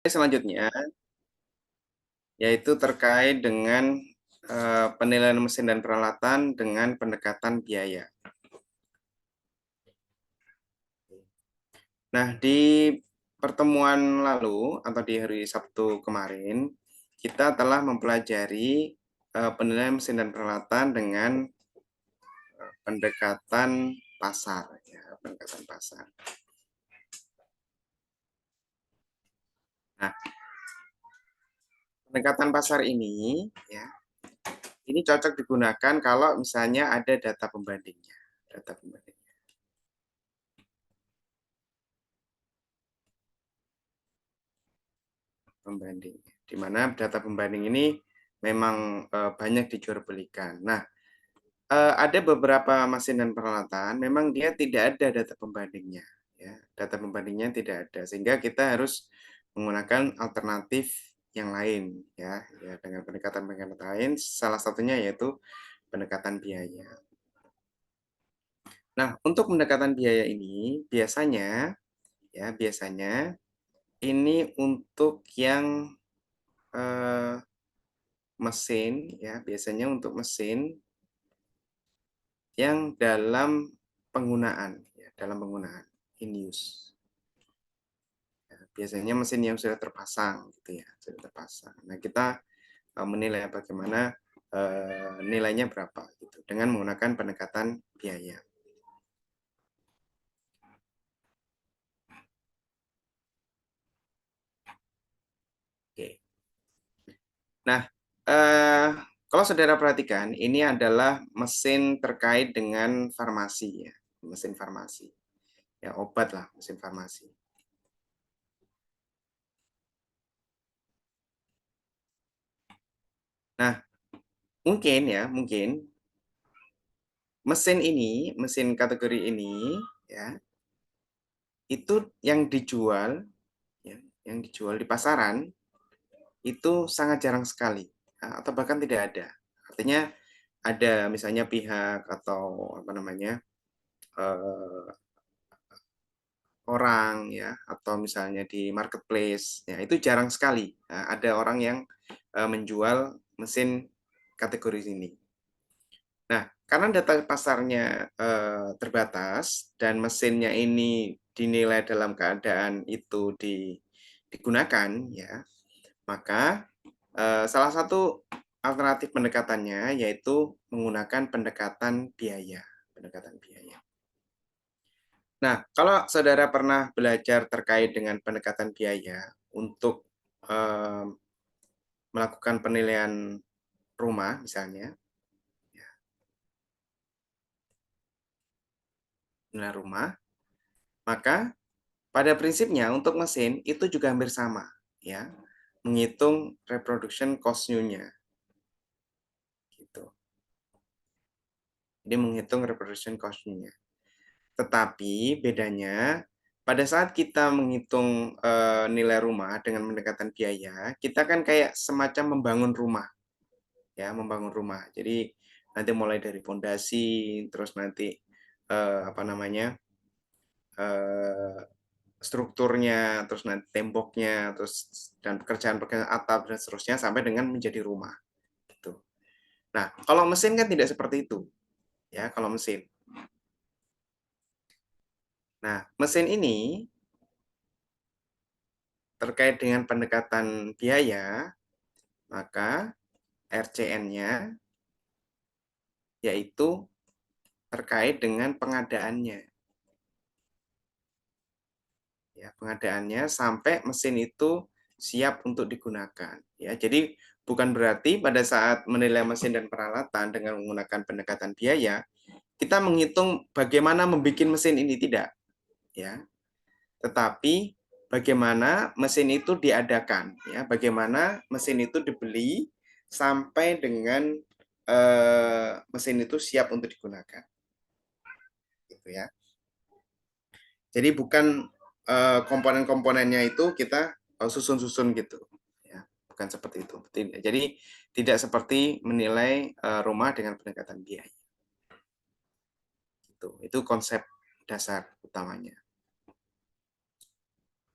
Selanjutnya yaitu terkait dengan penilaian mesin dan peralatan dengan pendekatan biaya. Nah, di pertemuan lalu atau di hari Sabtu kemarin, kita telah mempelajari penilaian mesin dan peralatan dengan pendekatan pasar, ya, pendekatan pasar. Nah, pendekatan pasar ini, ya, ini cocok digunakan kalau misalnya ada data pembandingnya, data pembanding. Pembanding, di mana data pembanding ini memang banyak dijualbelikan. Nah, ada beberapa mesin dan peralatan, memang dia tidak ada data pembandingnya, ya, data pembandingnya tidak ada, sehingga kita harus menggunakan alternatif yang lain, ya, dengan pendekatan-pendekatan lain, salah satunya yaitu pendekatan biaya. Nah, untuk pendekatan biaya ini biasanya, ya, biasanya ini untuk yang mesin, ya, biasanya untuk mesin yang dalam penggunaan, ya, dalam penggunaan in use. Ya, biasanya mesin yang sudah terpasang, gitu ya, sudah terpasang. Nah, kita menilai bagaimana nilainya berapa, gitu, dengan menggunakan pendekatan biaya. Oke. Nah, kalau saudara perhatikan, ini adalah mesin terkait dengan farmasi, ya, mesin farmasi, ya, obat lah, mesin farmasi. Nah, mungkin ya, mungkin mesin kategori ini, ya, itu yang dijual, ya, yang dijual di pasaran itu sangat jarang sekali, atau bahkan tidak ada. Artinya ada misalnya pihak atau apa namanya orang, ya, atau misalnya di marketplace, ya, itu jarang sekali ada orang yang menjual mesin kategori ini. Nah, karena data pasarnya terbatas dan mesinnya ini dinilai dalam keadaan itu digunakan, ya, maka salah satu alternatif pendekatannya yaitu menggunakan pendekatan biaya, pendekatan biaya. Nah, kalau saudara pernah belajar terkait dengan pendekatan biaya untuk eh, melakukan penilaian rumah, misalnya, penilaian rumah, maka pada prinsipnya untuk mesin itu juga hampir sama, ya, menghitung reproduction cost-nya, gitu. Jadi menghitung reproduction cost-nya. Tetapi bedanya pada saat kita menghitung nilai rumah dengan pendekatan biaya, kita kan kayak semacam membangun rumah, ya, membangun rumah. Jadi nanti mulai dari fondasi, terus nanti apa namanya eh, strukturnya, terus nanti temboknya, terus dan pekerjaan-pekerjaan atap dan seterusnya sampai dengan menjadi rumah. Gitu. Nah, kalau mesin kan tidak seperti itu, ya. Kalau mesin, nah, mesin ini terkait dengan pendekatan biaya, maka RCN-nya yaitu terkait dengan pengadaannya. Ya, pengadaannya sampai mesin itu siap untuk digunakan. Ya, jadi bukan berarti pada saat menilai mesin dan peralatan dengan menggunakan pendekatan biaya, kita menghitung bagaimana membuat mesin ini, tidak, ya. Tetapi bagaimana mesin itu diadakan, ya, bagaimana mesin itu dibeli sampai dengan mesin itu siap untuk digunakan, gitu ya. Jadi bukan komponen-komponennya itu kita susun-susun gitu, ya, bukan seperti itu. Jadi tidak seperti menilai rumah dengan pendekatan biaya. Itu konsep dasar utamanya.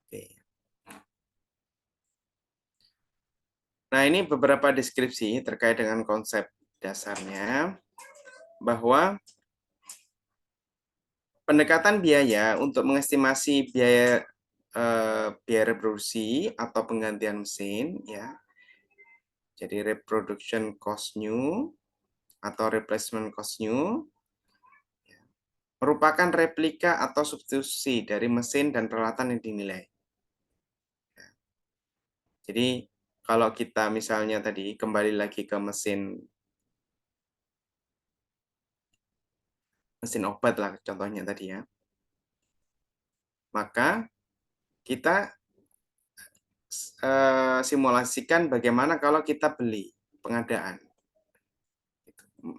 Oke. Nah, ini beberapa deskripsi terkait dengan konsep dasarnya, bahwa pendekatan biaya untuk mengestimasi biaya reproduksi atau penggantian mesin, ya. Jadi reproduction cost new atau replacement cost new merupakan replika atau substitusi dari mesin dan peralatan yang dinilai. Jadi kalau kita misalnya tadi kembali lagi ke mesin obat lah contohnya tadi ya, maka kita simulasikan bagaimana kalau kita beli pengadaan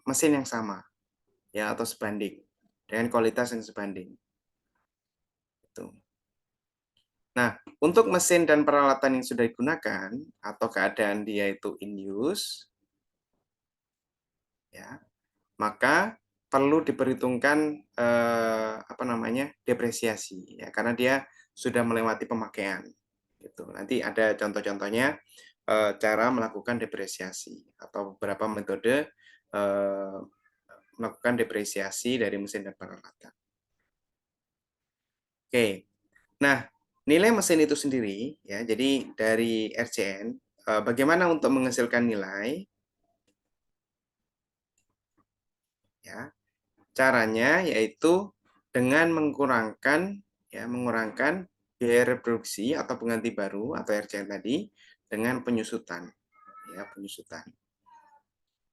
mesin yang sama ya atau sebanding dengan kualitas yang sebanding. Itu. Nah, untuk mesin dan peralatan yang sudah digunakan atau keadaan dia itu in use, ya, maka perlu diperhitungkan depresiasi ya karena dia sudah melewati pemakaian. Gitu. Nanti ada contoh-contohnya cara melakukan depresiasi atau beberapa metode melakukan depresiasi dari mesin dan peralatan. Oke. Nah, nilai mesin itu sendiri ya. Jadi dari RCN bagaimana untuk menghasilkan nilai ya. Caranya yaitu dengan mengurangkan biaya reproduksi atau pengganti baru atau RCN tadi dengan penyusutan ya, penyusutan.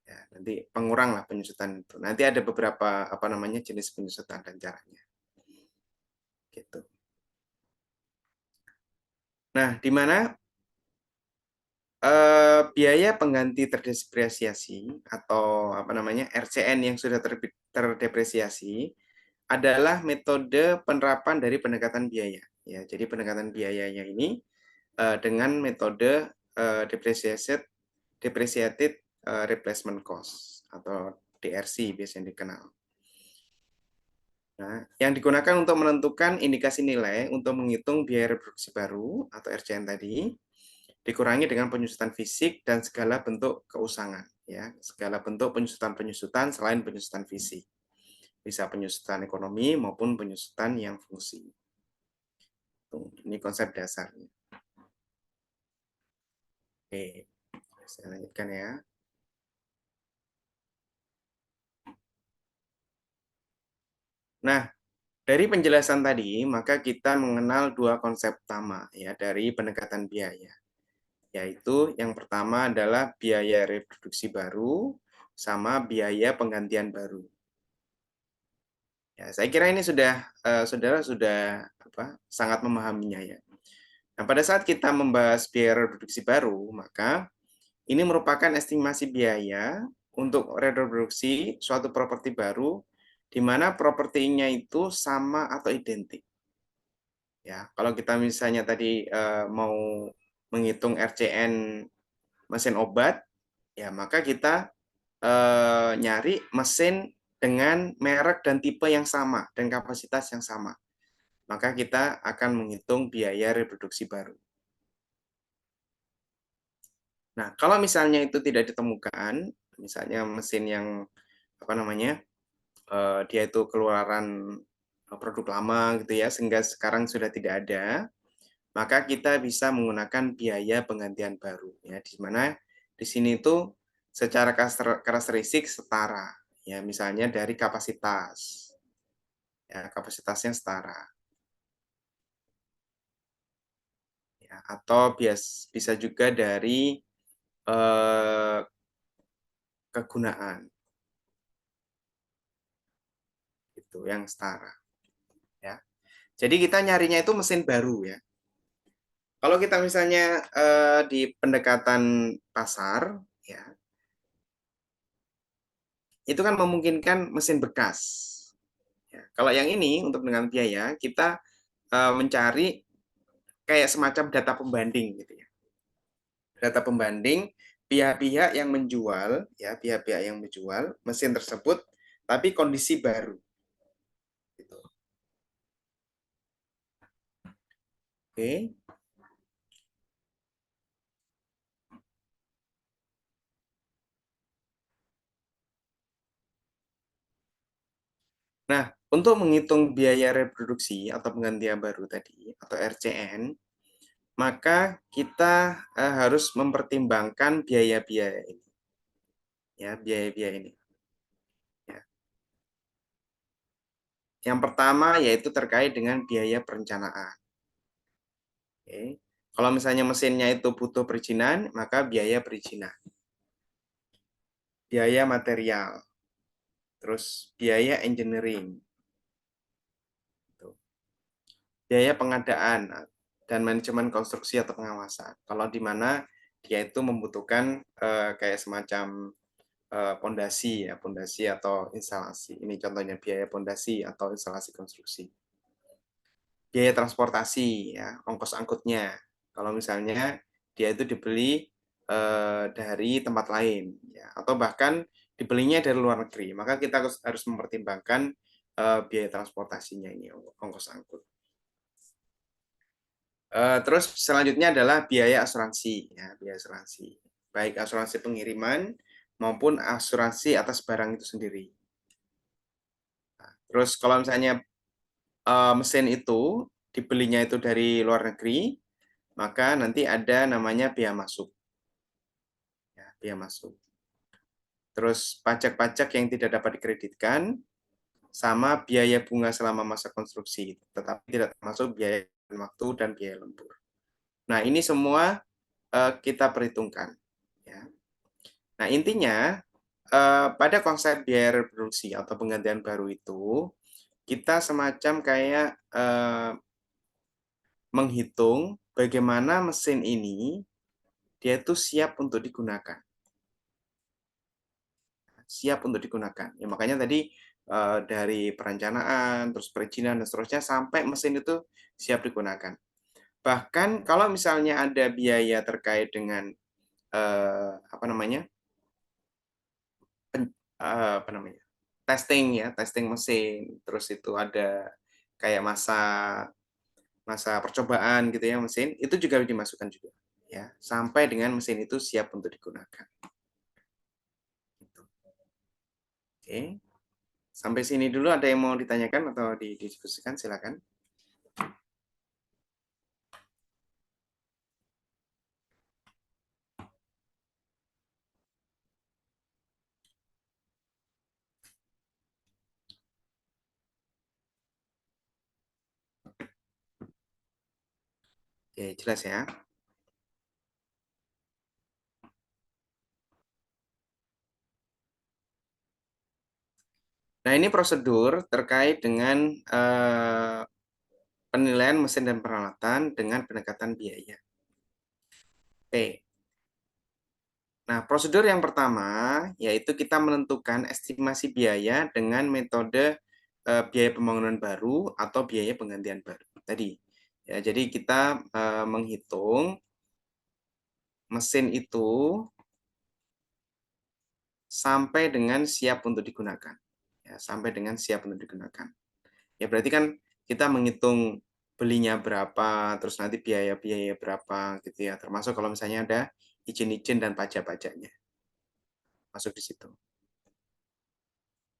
Ya, nanti pengurang lah penyusutan itu. Nanti ada beberapa jenis penyusutan dan caranya. Gitu. Nah, di mana biaya pengganti terdepresiasi atau RCN yang sudah terdepresiasi adalah metode penerapan dari pendekatan biaya. Ya, jadi pendekatan biayanya ini dengan metode depreciated replacement cost atau DRC biasanya dikenal. Nah, yang digunakan untuk menentukan indikasi nilai untuk menghitung biaya reproduksi baru atau RCN tadi dikurangi dengan penyusutan fisik dan segala bentuk keusangan, ya, segala bentuk penyusutan selain penyusutan fisik, bisa penyusutan ekonomi maupun penyusutan yang fungsi. Ini konsep dasarnya. Oke, saya lanjutkan ya. Nah, dari penjelasan tadi, maka kita mengenal dua konsep utama ya dari pendekatan biaya, yaitu yang pertama adalah biaya reproduksi baru sama biaya penggantian baru. Ya, saya kira ini saudara sudah sangat memahaminya ya. Nah, pada saat kita membahas biaya reproduksi baru, maka ini merupakan estimasi biaya untuk reproduksi suatu properti baru di mana propertinya itu sama atau identik. Ya, kalau kita misalnya tadi mau menghitung RCN mesin obat, ya maka kita nyari mesin dengan merek dan tipe yang sama dan kapasitas yang sama. Maka kita akan menghitung biaya reproduksi baru. Nah, kalau misalnya itu tidak ditemukan, misalnya mesin yang dia itu keluaran produk lama gitu ya, sehingga sekarang sudah tidak ada, maka kita bisa menggunakan biaya penggantian baru ya, di mana di sini itu secara karakteristik setara ya, misalnya dari kapasitas ya, kapasitasnya setara ya, atau bisa juga dari eh, kegunaan itu yang setara ya. Jadi kita nyarinya itu mesin baru ya. Kalau kita misalnya di pendekatan pasar ya, itu kan memungkinkan mesin bekas. Ya, kalau yang ini untuk dengan biaya kita mencari kayak semacam data pembanding gitu ya. Data pembanding pihak-pihak yang menjual ya, pihak-pihak yang menjual mesin tersebut tapi kondisi baru gitu. Oke. Nah, untuk menghitung biaya reproduksi atau penggantian baru tadi atau RCN, maka kita harus mempertimbangkan biaya-biaya ini. Ya, biaya-biaya ini. Ya. Yang pertama yaitu terkait dengan biaya perencanaan. Oke. Kalau misalnya mesinnya itu butuh perizinan, maka biaya perizinan. Biaya material, terus biaya engineering, biaya pengadaan dan manajemen konstruksi atau pengawasan. Kalau di mana dia itu membutuhkan kayak semacam pondasi ya, pondasi atau instalasi. Ini contohnya biaya pondasi atau instalasi konstruksi. Biaya transportasi ya, ongkos angkutnya. Kalau misalnya dia itu dibeli dari tempat lain ya, atau bahkan dibelinya dari luar negeri, maka kita harus mempertimbangkan biaya transportasinya ini, ongkos angkut. Terus selanjutnya adalah biaya asuransi ya, biaya asuransi. Baik asuransi pengiriman maupun asuransi atas barang itu sendiri. Terus kalau misalnya mesin itu dibelinya itu dari luar negeri, maka nanti ada namanya biaya masuk. Ya, biaya masuk. Terus pajak-pajak yang tidak dapat dikreditkan, sama biaya bunga selama masa konstruksi, tetapi tidak termasuk biaya waktu dan biaya lembur. Nah, ini semua kita perhitungkan. Ya. Nah, intinya pada konsep biaya reproduksi atau penggantian baru itu, kita semacam kayak menghitung bagaimana mesin ini dia itu siap untuk digunakan. Siap untuk digunakan. Ya, makanya tadi dari perencanaan, terus perizinan dan seterusnya sampai mesin itu siap digunakan. Bahkan kalau misalnya ada biaya terkait dengan apa namanya? Apa namanya? Testing ya, testing mesin, terus itu ada kayak masa masa percobaan gitu ya mesin, itu juga dimasukkan juga ya, sampai dengan mesin itu siap untuk digunakan. Gitu. Oke. Sampai sini dulu ada yang mau ditanyakan atau didiskusikan, silakan. Oke, jelas ya. Nah, ini prosedur terkait dengan penilaian mesin dan peralatan dengan pendekatan biaya. Oke. Nah, prosedur yang pertama yaitu kita menentukan estimasi biaya dengan metode biaya pembangunan baru atau biaya penggantian baru. Tadi, ya, jadi kita menghitung mesin itu sampai dengan siap untuk digunakan. Ya, sampai dengan siap untuk digunakan. Ya berarti kan kita menghitung belinya berapa, terus nanti biaya-biaya berapa gitu ya. Termasuk kalau misalnya ada izin-izin dan pajak-pajaknya. Masuk di situ.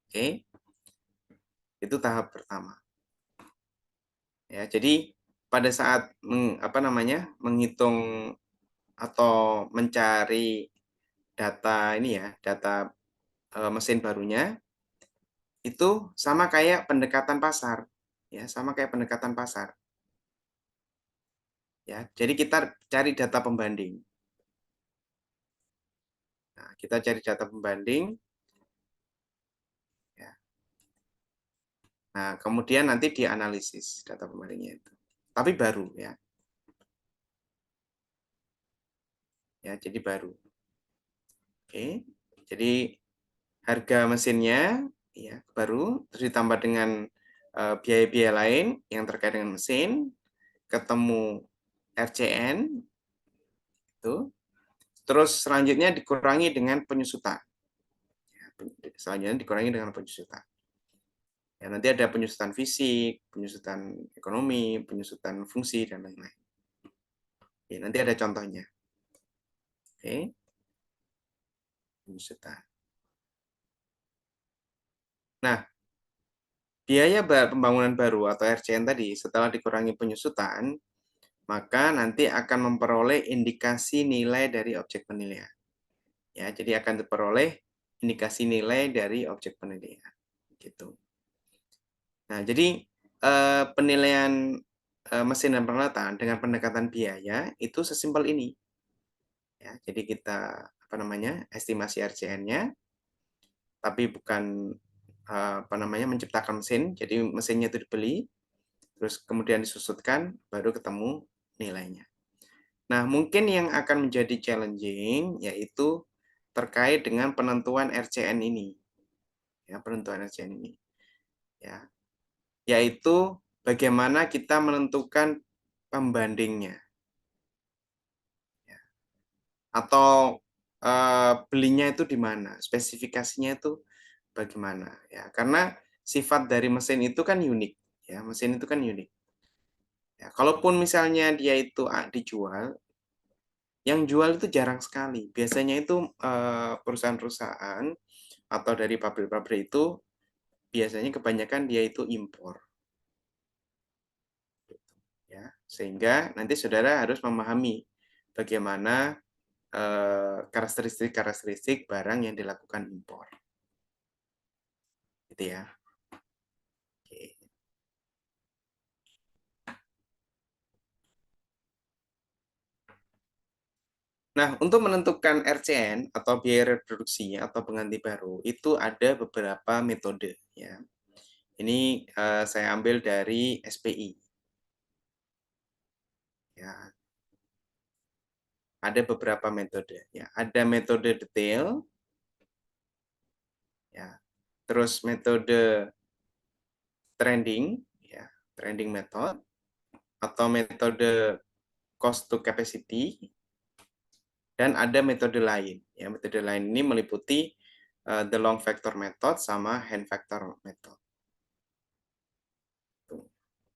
Oke. Itu tahap pertama. Ya, jadi pada saat apa namanya? Menghitung atau mencari data ini ya, data mesin barunya itu sama kayak pendekatan pasar. Ya, sama kayak pendekatan pasar. Ya, jadi kita cari data pembanding. Nah, kita cari data pembanding. Ya. Nah, kemudian nanti dianalisis data pembandingnya itu. Tapi baru ya. Ya, jadi baru. Oke. Jadi harga mesinnya ya baru terus ditambah dengan biaya-biaya lain yang terkait dengan mesin, ketemu RCN itu. Terus selanjutnya dikurangi dengan penyusutan. Ya, selanjutnya dikurangi dengan penyusutan. Ya, nanti ada penyusutan fisik, penyusutan ekonomi, penyusutan fungsi, dan lain-lain. Ya, nanti ada contohnya. Oke, penyusutan. Nah, biaya pembangunan baru atau RCN tadi setelah dikurangi penyusutan, maka nanti akan memperoleh indikasi nilai dari objek penilaian. Ya, jadi akan diperoleh indikasi nilai dari objek penilaian. Gitu. Nah, jadi penilaian mesin dan peralatan dengan pendekatan biaya itu sesimpel ini. Ya, jadi kita apa namanya estimasi RCN-nya, tapi bukan apa namanya menciptakan mesin. Jadi mesinnya itu dibeli, terus kemudian disusutkan, baru ketemu nilainya. Nah, mungkin yang akan menjadi challenging yaitu terkait dengan penentuan RCN ini. Ya, penentuan RCN ini. Ya, yaitu bagaimana kita menentukan pembandingnya. Ya. Atau belinya itu di mana, spesifikasinya itu bagaimana. Ya, karena sifat dari mesin itu kan unik. Ya, mesin itu kan unik. Ya, kalaupun misalnya dia itu dijual, yang jual itu jarang sekali. Biasanya itu perusahaan-perusahaan atau dari pabrik-pabrik itu biasanya kebanyakan dia itu impor. Ya, sehingga nanti saudara harus memahami bagaimana karakteristik-karakteristik barang yang dilakukan impor. Gitu ya. Oke. Nah, untuk menentukan RCN atau biaya reproduksi atau pengganti baru itu ada beberapa metode ya. Ini saya ambil dari SPI. Ya, ada beberapa metode ya. Ada metode detail ya. Terus metode trending ya, trending method atau metode cost to capacity dan ada metode lain. Ya, metode lain ini meliputi the long factor method sama hand factor method. Tuh.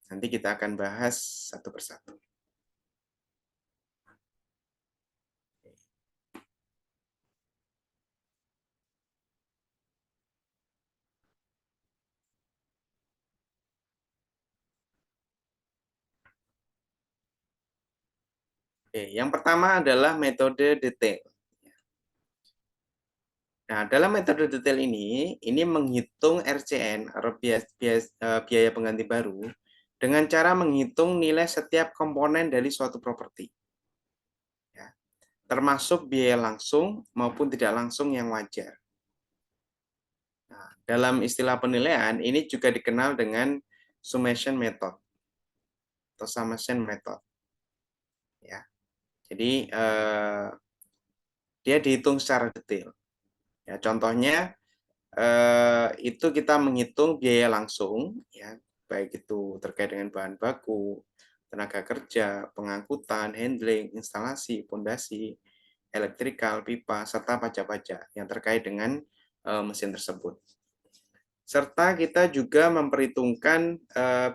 Nanti kita akan bahas satu persatu. Oke, yang pertama adalah metode detail. Nah, dalam metode detail ini menghitung RCN atau biaya pengganti baru dengan cara menghitung nilai setiap komponen dari suatu properti. Ya, termasuk biaya langsung maupun tidak langsung yang wajar. Nah, dalam istilah penilaian, ini juga dikenal dengan summation method atau summation method. Ya, jadi dia dihitung secara detail. Ya, contohnya itu kita menghitung biaya langsung, ya, baik itu terkait dengan bahan baku, tenaga kerja, pengangkutan, handling, instalasi, pondasi, elektrikal, pipa, serta pajak-pajak yang terkait dengan mesin tersebut. Serta kita juga memperhitungkan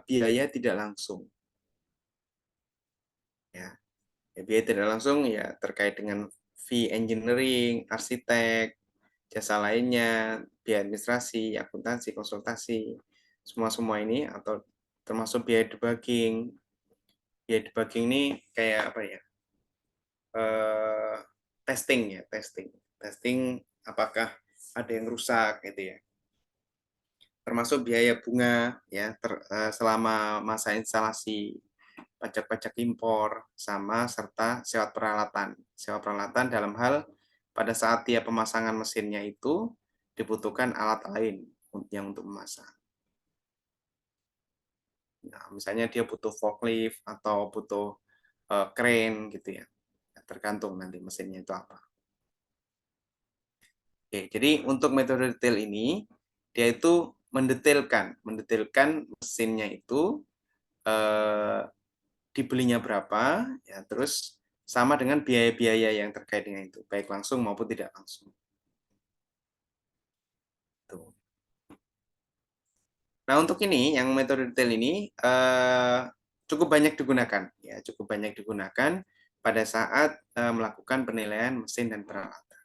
biaya tidak langsung. Ya, biaya tidak langsung ya terkait dengan fee engineering, arsitek, jasa lainnya, biaya administrasi, akuntansi, konsultasi, semua ini atau termasuk biaya debugging. Biaya debugging ini kayak apa ya? Testing ya, testing. Testing apakah ada yang rusak gitu ya. Termasuk biaya bunga ya selama masa instalasi, pajak-pajak impor sama serta sewa peralatan. Sewa peralatan dalam hal pada saat dia pemasangan mesinnya itu dibutuhkan alat lain yang untuk memasang. Nah, misalnya dia butuh forklift atau butuh crane gitu ya. Tergantung nanti mesinnya itu apa. Oke, jadi untuk metode detail ini dia itu mendetailkan mesinnya itu eh, dibelinya berapa, ya terus sama dengan biaya-biaya yang terkait dengan itu, baik langsung maupun tidak langsung. Tuh. Nah untuk ini, yang metode detail ini cukup banyak digunakan, ya cukup banyak digunakan pada saat melakukan penilaian mesin dan peralatan.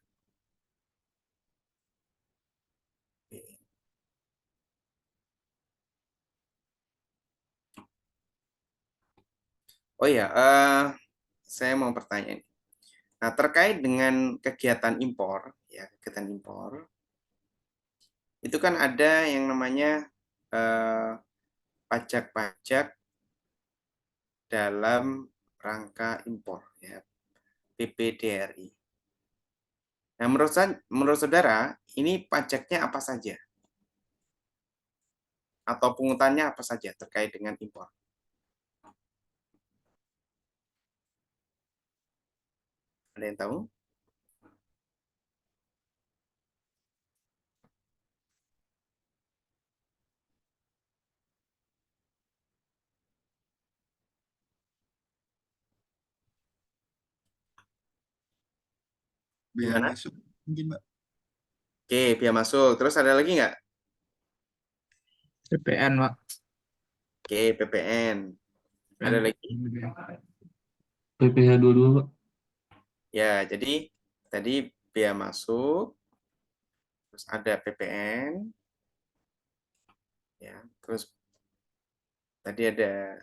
Oh ya, saya mau bertanya nih. Nah, terkait dengan kegiatan impor, ya, kegiatan impor, itu kan ada yang namanya eh, pajak-pajak dalam rangka impor, ya, PPDRI. Nah, menurut saudara, ini pajaknya apa saja? Atau pungutannya apa saja terkait dengan impor? Ada yang tahu? Bea Gimana? masuk mungkin, Mbak. Oke, biaya masuk. Terus ada lagi nggak? PPN, Pak. Oke, PPN. Ada PPN. lagi? PPh dua, Pak. Ya, jadi tadi biaya masuk, terus ada PPN, ya, terus tadi ada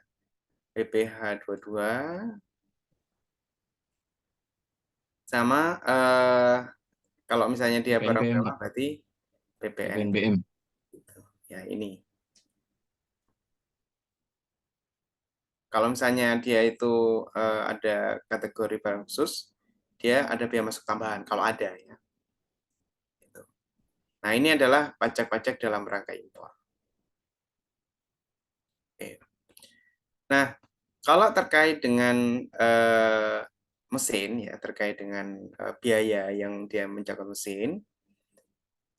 PPh dua, sama kalau misalnya dia barang PPNBM, mewah Pak. berarti PPNB. PPNBM. Gitu. Ya, ini. Kalau misalnya dia itu ada kategori barang khusus, dia ada biaya masuk tambahan kalau ada, ya. Gitu. Nah, ini adalah pajak-pajak dalam rangka impor. Oke. Nah, kalau terkait dengan mesin, ya, terkait dengan biaya yang dia mencapai mesin,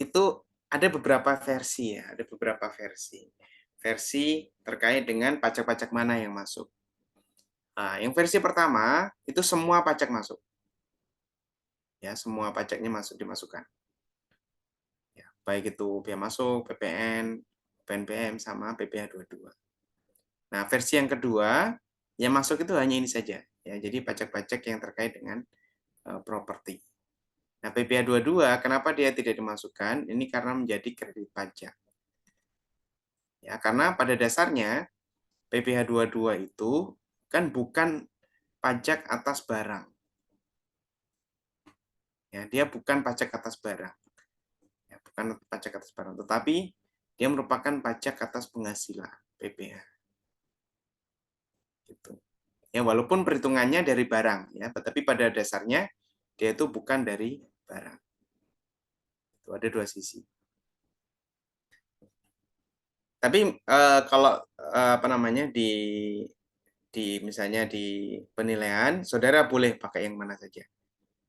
itu ada beberapa versi, ya, ada beberapa versi. Versi terkait dengan pajak-pajak mana yang masuk. Nah, yang versi pertama itu semua pajak masuk, ya, semua pajaknya masuk dimasukkan. Ya, baik itu biaya masuk, PPN, PNBM sama PPh dua. Nah, versi yang kedua yang masuk itu hanya ini saja, ya. Jadi pajak-pajak yang terkait dengan properti. Nah, PPh dua kenapa dia tidak dimasukkan? Ini karena menjadi kredit pajak. Ya, karena pada dasarnya PPh dua itu kan bukan pajak atas barang. Ya, dia bukan pajak atas barang. Ya, bukan pajak atas barang, tetapi dia merupakan pajak atas penghasilan, PPh. Gitu. Ya, walaupun perhitungannya dari barang, ya, tetapi pada dasarnya dia itu bukan dari barang. Itu ada dua sisi. Tapi kalau apa namanya di misalnya di penilaian, saudara boleh pakai yang mana saja.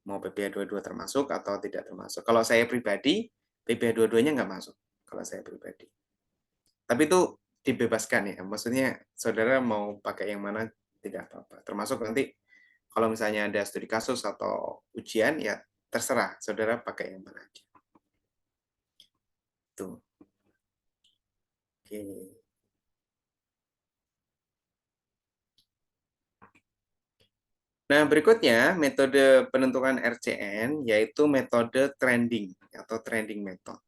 Mau PPh dua termasuk atau tidak termasuk. Kalau saya pribadi, PPh dua-duanya nggak masuk. Kalau saya pribadi. Tapi itu dibebaskan, ya. Maksudnya saudara mau pakai yang mana tidak apa-apa. Termasuk nanti kalau misalnya ada studi kasus atau ujian, ya terserah saudara pakai yang mana aja. Tuh. Oke. Nah, berikutnya metode penentuan RCN yaitu metode trending atau trending method.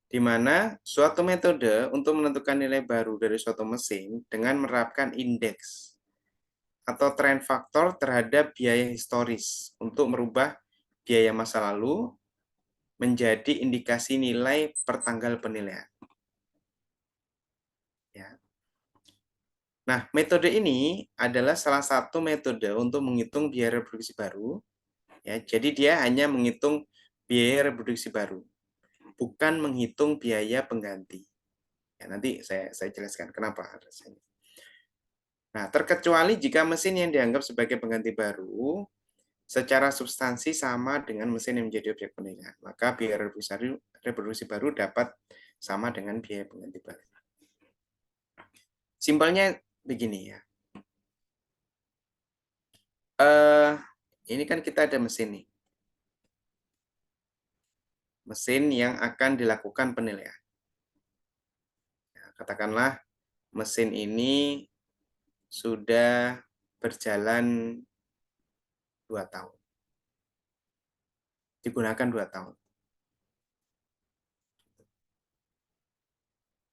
Di mana suatu metode untuk menentukan nilai baru dari suatu mesin dengan menerapkan indeks atau trend faktor terhadap biaya historis untuk merubah biaya masa lalu menjadi indikasi nilai pertanggal penilaian. Ya. Nah, metode ini adalah salah satu metode untuk menghitung biaya reproduksi baru. Ya, jadi dia hanya menghitung biaya reproduksi baru, bukan menghitung biaya pengganti. Ya, nanti saya jelaskan kenapa alasannya. Nah, terkecuali jika mesin yang dianggap sebagai pengganti baru secara substansi sama dengan mesin yang menjadi objek penilaian, maka biaya reproduksi baru dapat sama dengan biaya pengganti baru. Simpelnya begini, ya. Eh, ini kan kita ada mesin nih. Mesin yang akan dilakukan penilaian. Ya, katakanlah mesin ini sudah berjalan 2 tahun. Digunakan 2 tahun.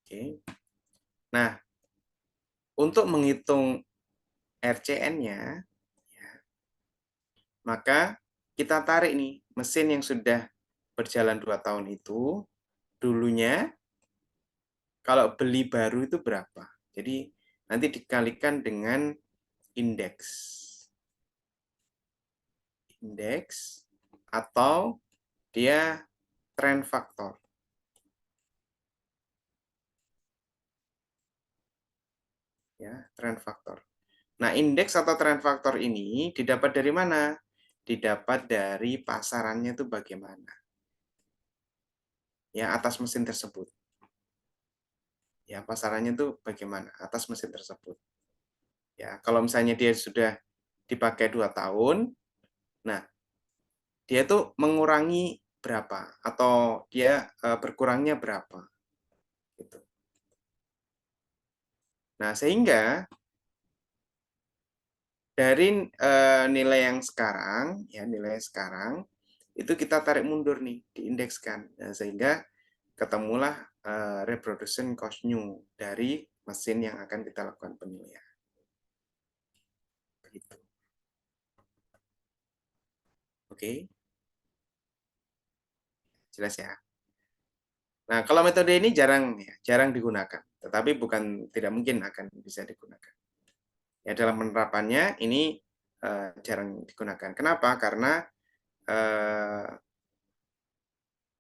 Oke. Nah, untuk menghitung RCN-nya, ya, maka kita tarik nih mesin yang sudah berjalan 2 tahun itu, dulunya kalau beli baru itu berapa. Jadi nanti dikalikan dengan indeks. Indeks atau dia trend faktor. Ya, trend faktor. Nah, indeks atau trend faktor ini didapat dari mana? Didapat dari pasarannya itu bagaimana. Ya, atas mesin tersebut. Ya, pasarannya itu bagaimana atas mesin tersebut. Ya, kalau misalnya dia sudah dipakai 2 tahun, nah, dia itu mengurangi berapa atau dia berkurangnya berapa gitu. Nah, sehingga dari nilai yang sekarang, ya nilai sekarang itu kita tarik mundur nih, diindekskan. Nah, sehingga ketemulah reproduction cost new dari mesin yang akan kita lakukan penilaian. Gitu. Oke, jelas ya. Nah, kalau metode ini jarang digunakan, tetapi bukan tidak mungkin akan bisa digunakan. Ya, dalam penerapannya ini jarang digunakan. Kenapa? Karena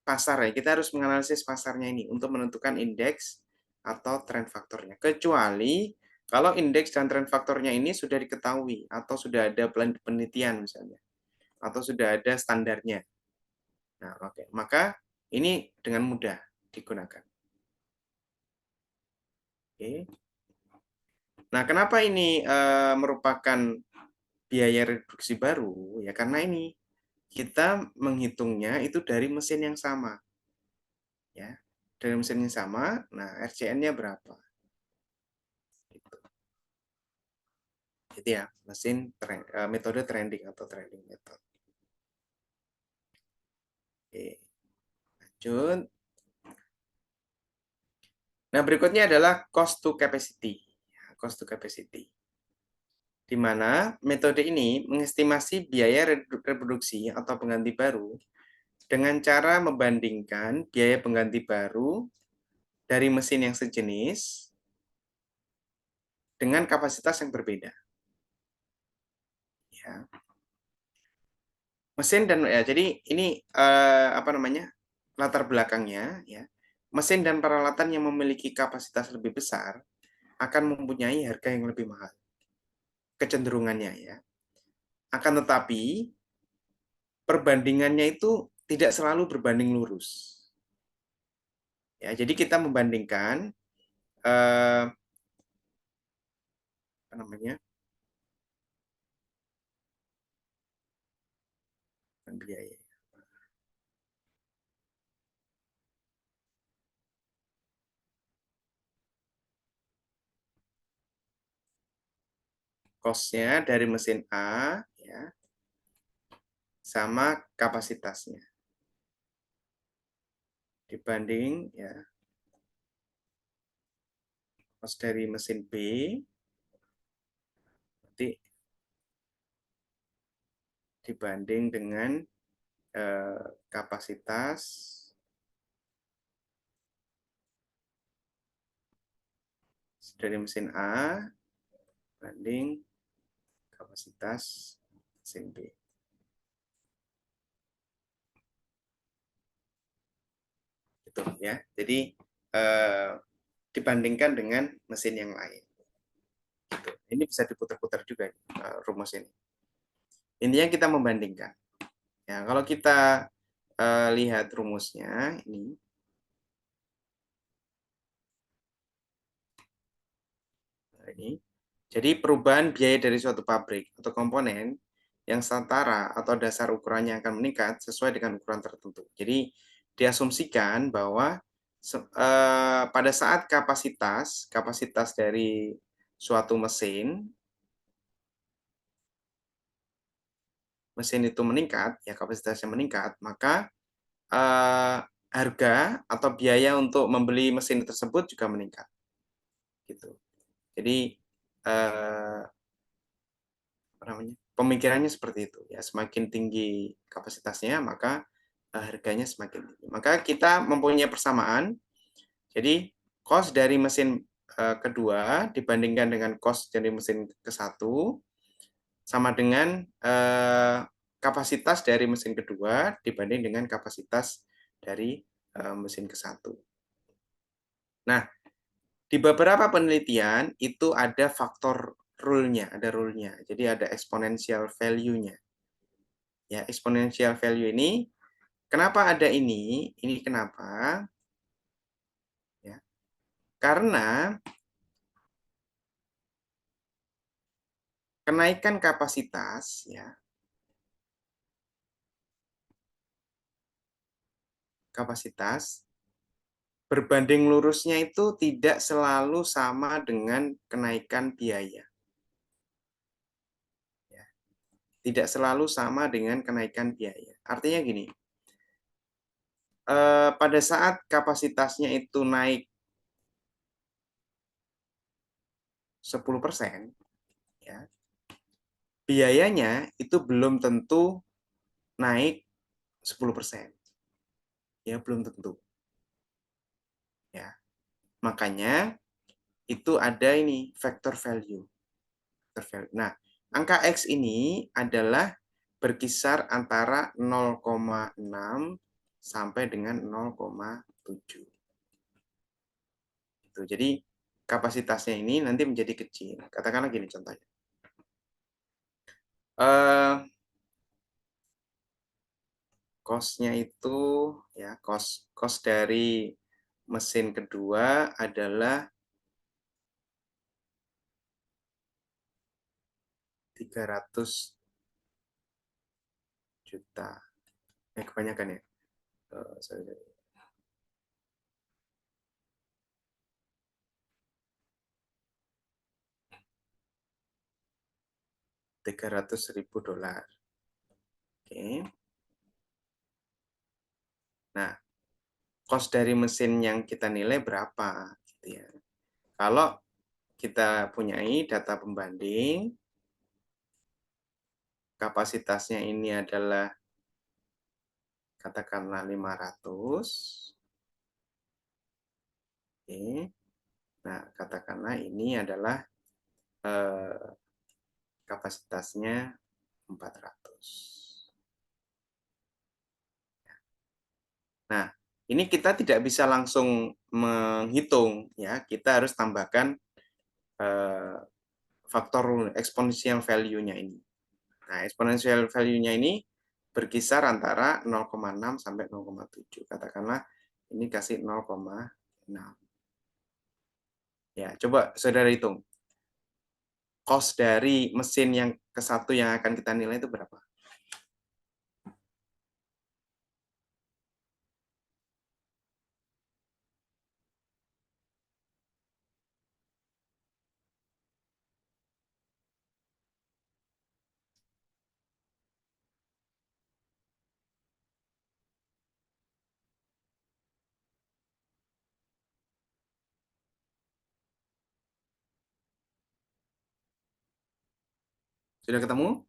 pasar ya, kita harus menganalisis pasarnya ini untuk menentukan indeks atau trend faktornya. Kecuali kalau indeks dan trend faktornya ini sudah diketahui atau sudah ada penelitian misalnya, atau sudah ada standarnya. Nah, oke. Maka ini dengan mudah digunakan. Oke. Nah, kenapa ini merupakan biaya reduksi baru? Ya karena ini kita menghitungnya itu dari mesin yang sama. Ya, dari mesin yang sama, nah RCN-nya berapa? Gitu. Jadi ya, metode trending atau trending method. Oke, lanjut. Nah, berikutnya adalah cost to capacity. Cost to capacity. Di mana metode ini mengestimasi biaya reproduksi atau pengganti baru dengan cara membandingkan biaya pengganti baru dari mesin yang sejenis dengan kapasitas yang berbeda. Ya. Mesin dan ya, jadi ini apa namanya? Latar belakangnya ya. Mesin dan peralatan yang memiliki kapasitas lebih besar akan mempunyai harga yang lebih mahal. Kecenderungannya ya. Akan tetapi perbandingannya itu tidak selalu berbanding lurus. Ya, jadi kita membandingkan apa namanya? Biaya. Cost-nya dari mesin A ya sama kapasitasnya dibanding ya cost dari mesin B nanti dibanding dengan kapasitas dari mesin A banding kapasitas mesin B. Itu ya. Jadi dibandingkan dengan mesin yang lain. Gitu. Ini bisa diputar-putar juga rumus ini. Intinya kita membandingkan. Ya, kalau kita lihat rumusnya ini. Jadi perubahan biaya dari suatu pabrik atau komponen yang setara atau dasar ukurannya akan meningkat sesuai dengan ukuran tertentu. Jadi diasumsikan bahwa pada saat kapasitas dari suatu mesin itu meningkat, ya kapasitasnya meningkat, maka harga atau biaya untuk membeli mesin tersebut juga meningkat. Gitu. Jadi pemikirannya seperti itu ya, semakin tinggi kapasitasnya maka harganya semakin tinggi. Maka kita mempunyai persamaan. Jadi cost dari mesin kedua dibandingkan dengan cost dari mesin ke satu sama dengan kapasitas dari mesin kedua dibanding dengan kapasitas dari mesin ke satu. Nah, di beberapa penelitian itu ada faktor rule-nya, ada rule-nya. Jadi ada exponential value-nya. Ya, exponential value ini kenapa ada ini? Ini kenapa? Ya. Karena kenaikan kapasitas ya, kapasitas berbanding lurusnya itu tidak selalu sama dengan kenaikan biaya. Ya. Tidak selalu sama dengan kenaikan biaya. Artinya gini, pada saat kapasitasnya itu naik 10%, ya, biayanya itu belum tentu naik 10%. Ya, belum tentu. Ya. Makanya itu ada ini factor value. Nah, angka X ini adalah berkisar antara 0,6 sampai dengan 0,7. Jadi kapasitasnya ini nanti menjadi kecil. Katakanlah gini contohnya. Cost-nya itu ya cost dari mesin kedua adalah 300 juta. Kebanyakan ya. Sorry. 300.000 dolar. Oke. Nah, cost dari mesin yang kita nilai berapa gitu ya. Kalau kita punyai data pembanding, kapasitasnya ini adalah katakanlah 500. Oke. Nah, katakanlah ini adalah kapasitasnya 400. Nah, ini kita tidak bisa langsung menghitung ya, kita harus tambahkan faktor exponential value-nya ini. Nah, exponential value-nya ini berkisar antara 0,6 sampai 0,7. Katakanlah ini kasih 0,6. Ya, coba saudara hitung. Cost dari mesin yang ke satu yang akan kita nilai itu berapa? Sudah ketemu?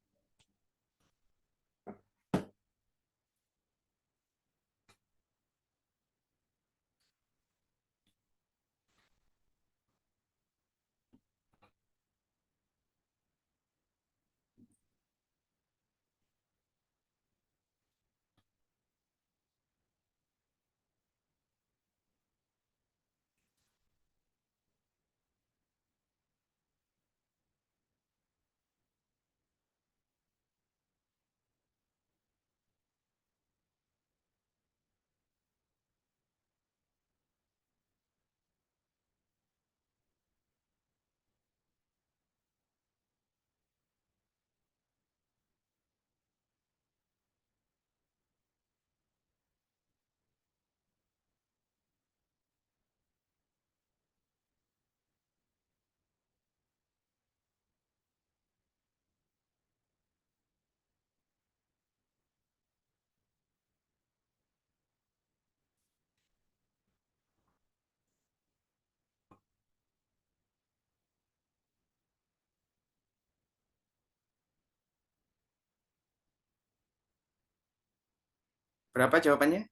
Berapa jawabannya?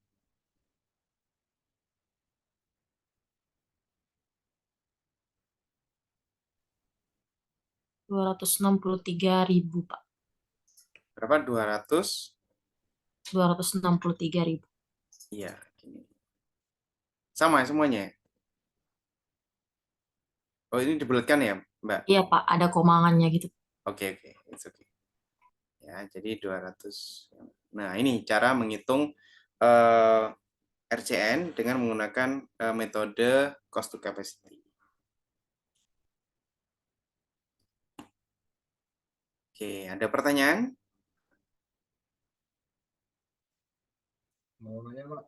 263.000, Pak. Berapa? 200? 263.000. Iya, gini. Sama ya semuanya ya? Oh, ini dibulatkan ya, Mbak? Iya, Pak, ada komangannya gitu. Oke, oke. It's okay. Ya, jadi 200. Nah, ini cara menghitung eh, RCN dengan menggunakan metode cost to capacity. Oke, ada pertanyaan? Mau nanya, Pak,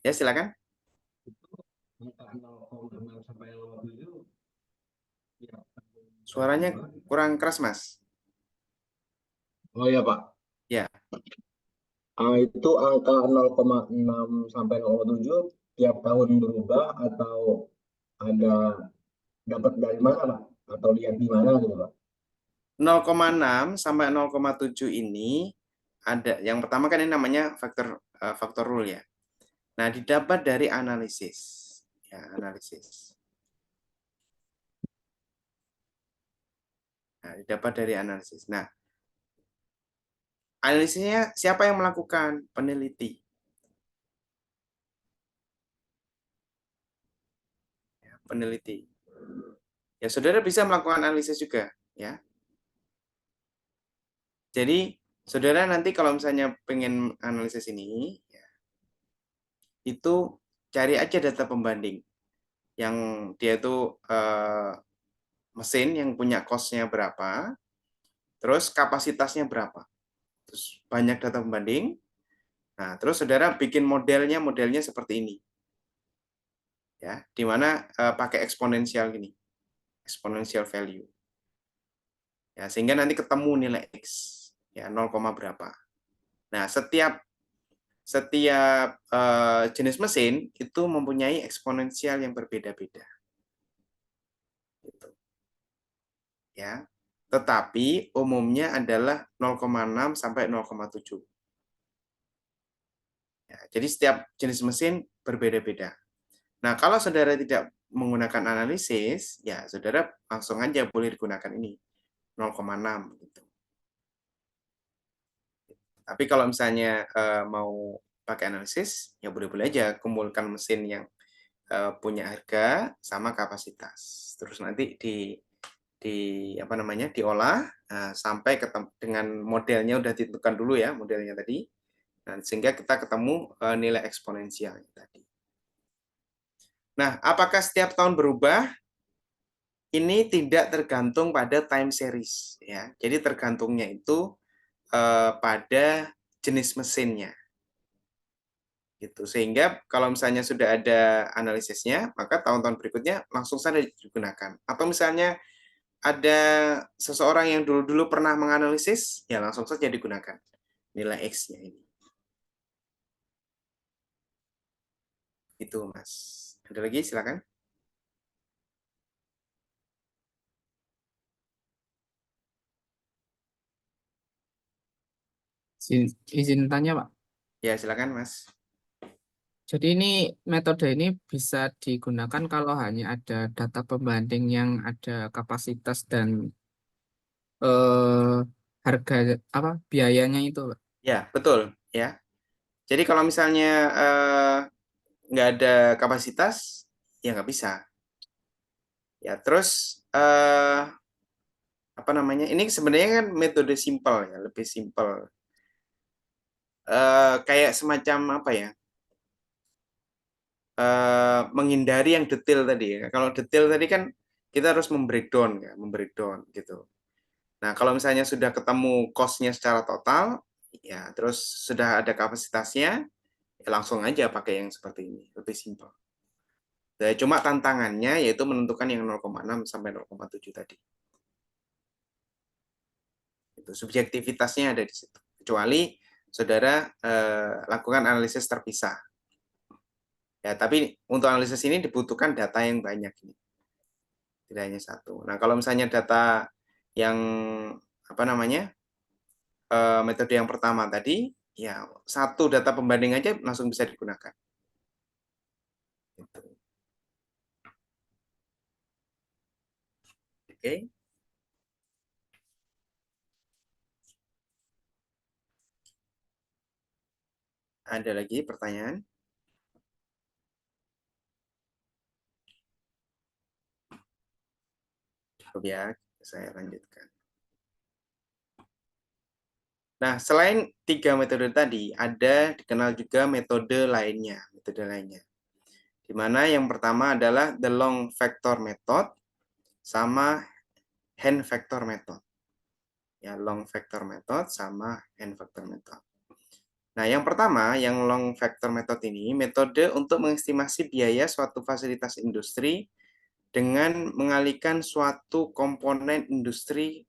Ya, silakan. itu angka 0,6 sampai 0,7 ya, berapa Suaranya bulan? kurang keras, Mas. Oh iya, Pak. Ya, Itu angka 0,6 sampai 0,7 tiap tahun berubah atau ada dapat dari mana, Pak? Atau lihat di mana gitu, Pak? 0,6 sampai 0,7 ini ada. Yang pertama kan ini namanya faktor rule ya. Nah, didapat dari analisis. Ya, analisis. Nah, didapat dari analisis. Nah, analisisnya siapa yang melakukan? Peneliti. Ya, peneliti. Ya, saudara bisa melakukan analisis juga. Ya, jadi saudara nanti kalau misalnya pengen analisis ini, ya, itu cari aja data pembanding yang dia itu mesin yang punya cost-nya berapa, terus kapasitasnya berapa. Terus banyak data pembanding. Nah, terus saudara bikin modelnya seperti ini. Ya, di mana pakai eksponensial gini. Exponential value. Ya, sehingga nanti ketemu nilai X. Ya, 0, berapa. Nah, setiap setiap jenis mesin itu mempunyai eksponensial yang berbeda-beda. Gitu. Ya. Tetapi umumnya adalah 0,6 sampai 0,7. Ya, jadi setiap jenis mesin berbeda-beda. Nah, kalau saudara tidak menggunakan analisis, ya saudara langsung aja boleh digunakan ini 0,6 gitu. Tapi kalau misalnya mau pakai analisis, ya boleh-boleh aja kumpulkan mesin yang punya harga sama kapasitas. Terus nanti di apa namanya diolah sampai ketemu dengan modelnya udah ditentukan dulu ya modelnya tadi. Dan sehingga kita ketemu nilai eksponensial tadi. Nah, apakah setiap tahun berubah? Ini tidak tergantung pada time series ya. Jadi tergantungnya itu pada jenis mesinnya. Gitu. Sehingga kalau misalnya sudah ada analisisnya, maka tahun-tahun berikutnya langsung saja digunakan. Atau misalnya ada seseorang yang dulu-dulu pernah menganalisis, ya langsung saja digunakan nilai X-nya ini. Itu, Mas. Ada lagi? Silakan. Izin tanya, Pak. Ya, silakan, Mas. Jadi ini metode ini bisa digunakan kalau hanya ada data pembanding yang ada kapasitas dan eh, harga apa biayanya itu, Pak. Ya, betul. Ya. Jadi kalau misalnya nggak ada kapasitas, ya nggak bisa. Ya, terus apa namanya? Ini sebenarnya kan metode simpel ya, lebih simpel. Kayak semacam apa ya? Menghindari yang detail tadi ya. Kalau detail tadi kan kita harus membreakdown ya, membreakdown gitu. Nah, kalau misalnya sudah ketemu cost-nya secara total, ya terus sudah ada kapasitasnya, ya langsung aja pakai yang seperti ini, lebih simpel. Ya, cuma tantangannya yaitu menentukan yang 0,6 sampai 0,7 tadi. Itu subjektivitasnya ada di situ. Kecuali saudara lakukan analisis terpisah. Ya, tapi untuk analisis ini dibutuhkan data yang banyak ini. Tidak hanya satu. Nah, kalau misalnya data yang apa namanya metode yang pertama tadi ya satu data pembanding aja langsung bisa digunakan. Gitu. Oke. Ada lagi pertanyaan? Cukup ya, saya lanjutkan. Nah, selain 3 metode tadi, ada dikenal juga metode lainnya. Di mana yang pertama adalah the long factor method sama hand factor method. Ya, long factor method sama hand factor method. Nah, yang pertama, yang long factor method ini metode untuk mengestimasi biaya suatu fasilitas industri dengan mengalihkan suatu komponen industri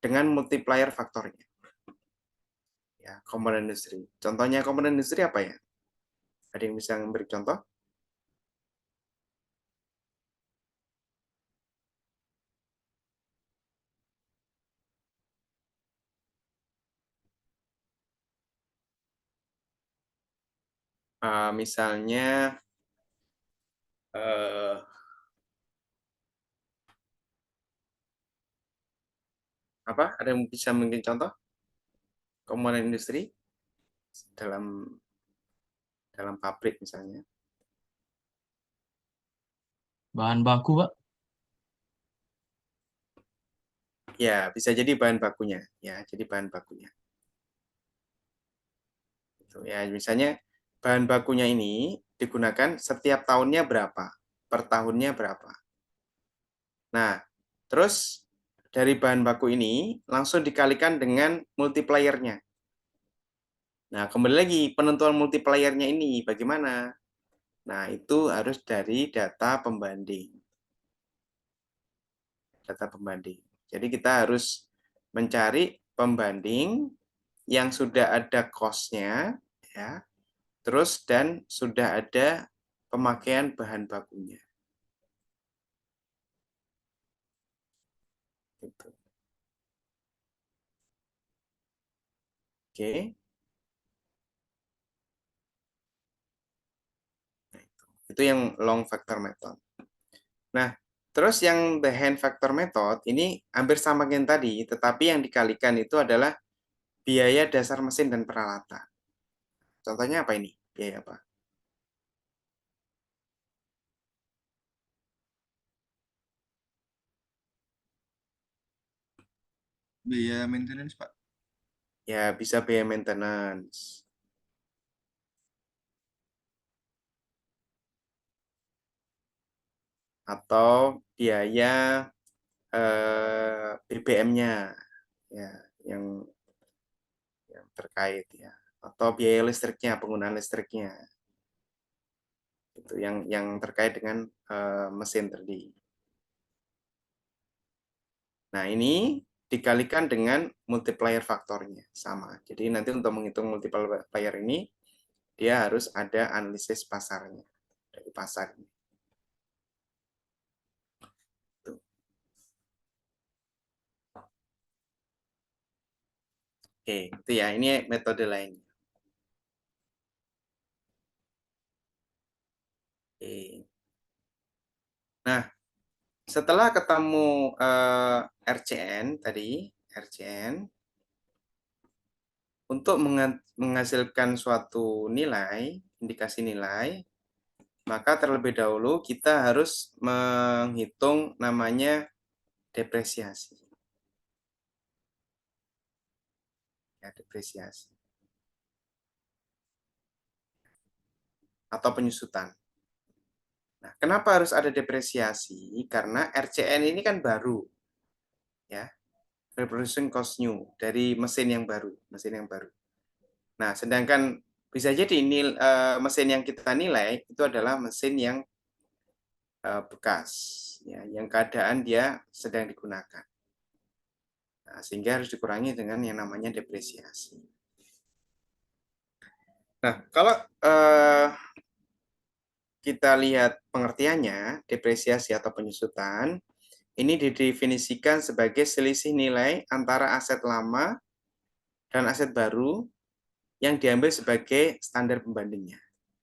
dengan multiplier faktornya. Ya, komponen industri. Contohnya komponen industri apa ya? Ada yang bisa memberi contoh? Misalnya apa? Ada yang bisa mungkin contoh komponen industri dalam pabrik misalnya? Bahan baku, Pak. Ya, bisa jadi bahan bakunya. Ya, jadi bahan bakunya. Gitu. Ya, misalnya bahan bakunya ini digunakan setiap tahunnya berapa? Per tahunnya berapa? Nah, terus dari bahan baku ini langsung dikalikan dengan multipliernya. Nah, kembali lagi penentuan multipliernya ini bagaimana? Nah, itu harus dari data pembanding. Data pembanding. Jadi kita harus mencari pembanding yang sudah ada cost-nya, ya, terus dan sudah ada pemakaian bahan bakunya. Gitu. Oke. Nah, itu yang long factor method. Nah, terus yang the hand factor method ini hampir sama dengan tadi, tetapi yang dikalikan itu adalah biaya dasar mesin dan peralatan. Contohnya apa ini? Biaya apa? Biaya maintenance, Pak. Ya, bisa biaya maintenance. Atau biaya BBM-nya, ya, yang terkait ya. Atau biaya listriknya, penggunaan listriknya. Itu yang terkait dengan mesin tadi. Nah, ini dikalikan dengan multiplier faktornya sama. Jadi nanti untuk menghitung multiplier ini dia harus ada analisis pasarnya dari pasar. Oke, itu ya. Ini metode lainnya. Oke. Nah, setelah ketemu RCN tadi, RCN untuk menghasilkan suatu nilai, indikasi nilai, maka terlebih dahulu kita harus menghitung namanya depresiasi. Ya, depresiasi. Atau penyusutan. Nah, kenapa harus ada depresiasi? Karena RCN ini kan baru. Ya. Reproduction cost new dari mesin yang baru. Nah, sedangkan bisa jadi mesin yang kita nilai itu adalah mesin yang bekas, ya, yang keadaan dia sedang digunakan. Nah, sehingga harus dikurangi dengan yang namanya depresiasi. Nah, kalau kita lihat pengertiannya, depresiasi atau penyusutan, ini didefinisikan sebagai selisih nilai antara aset lama dan aset baru yang diambil sebagai standar pembandingnya.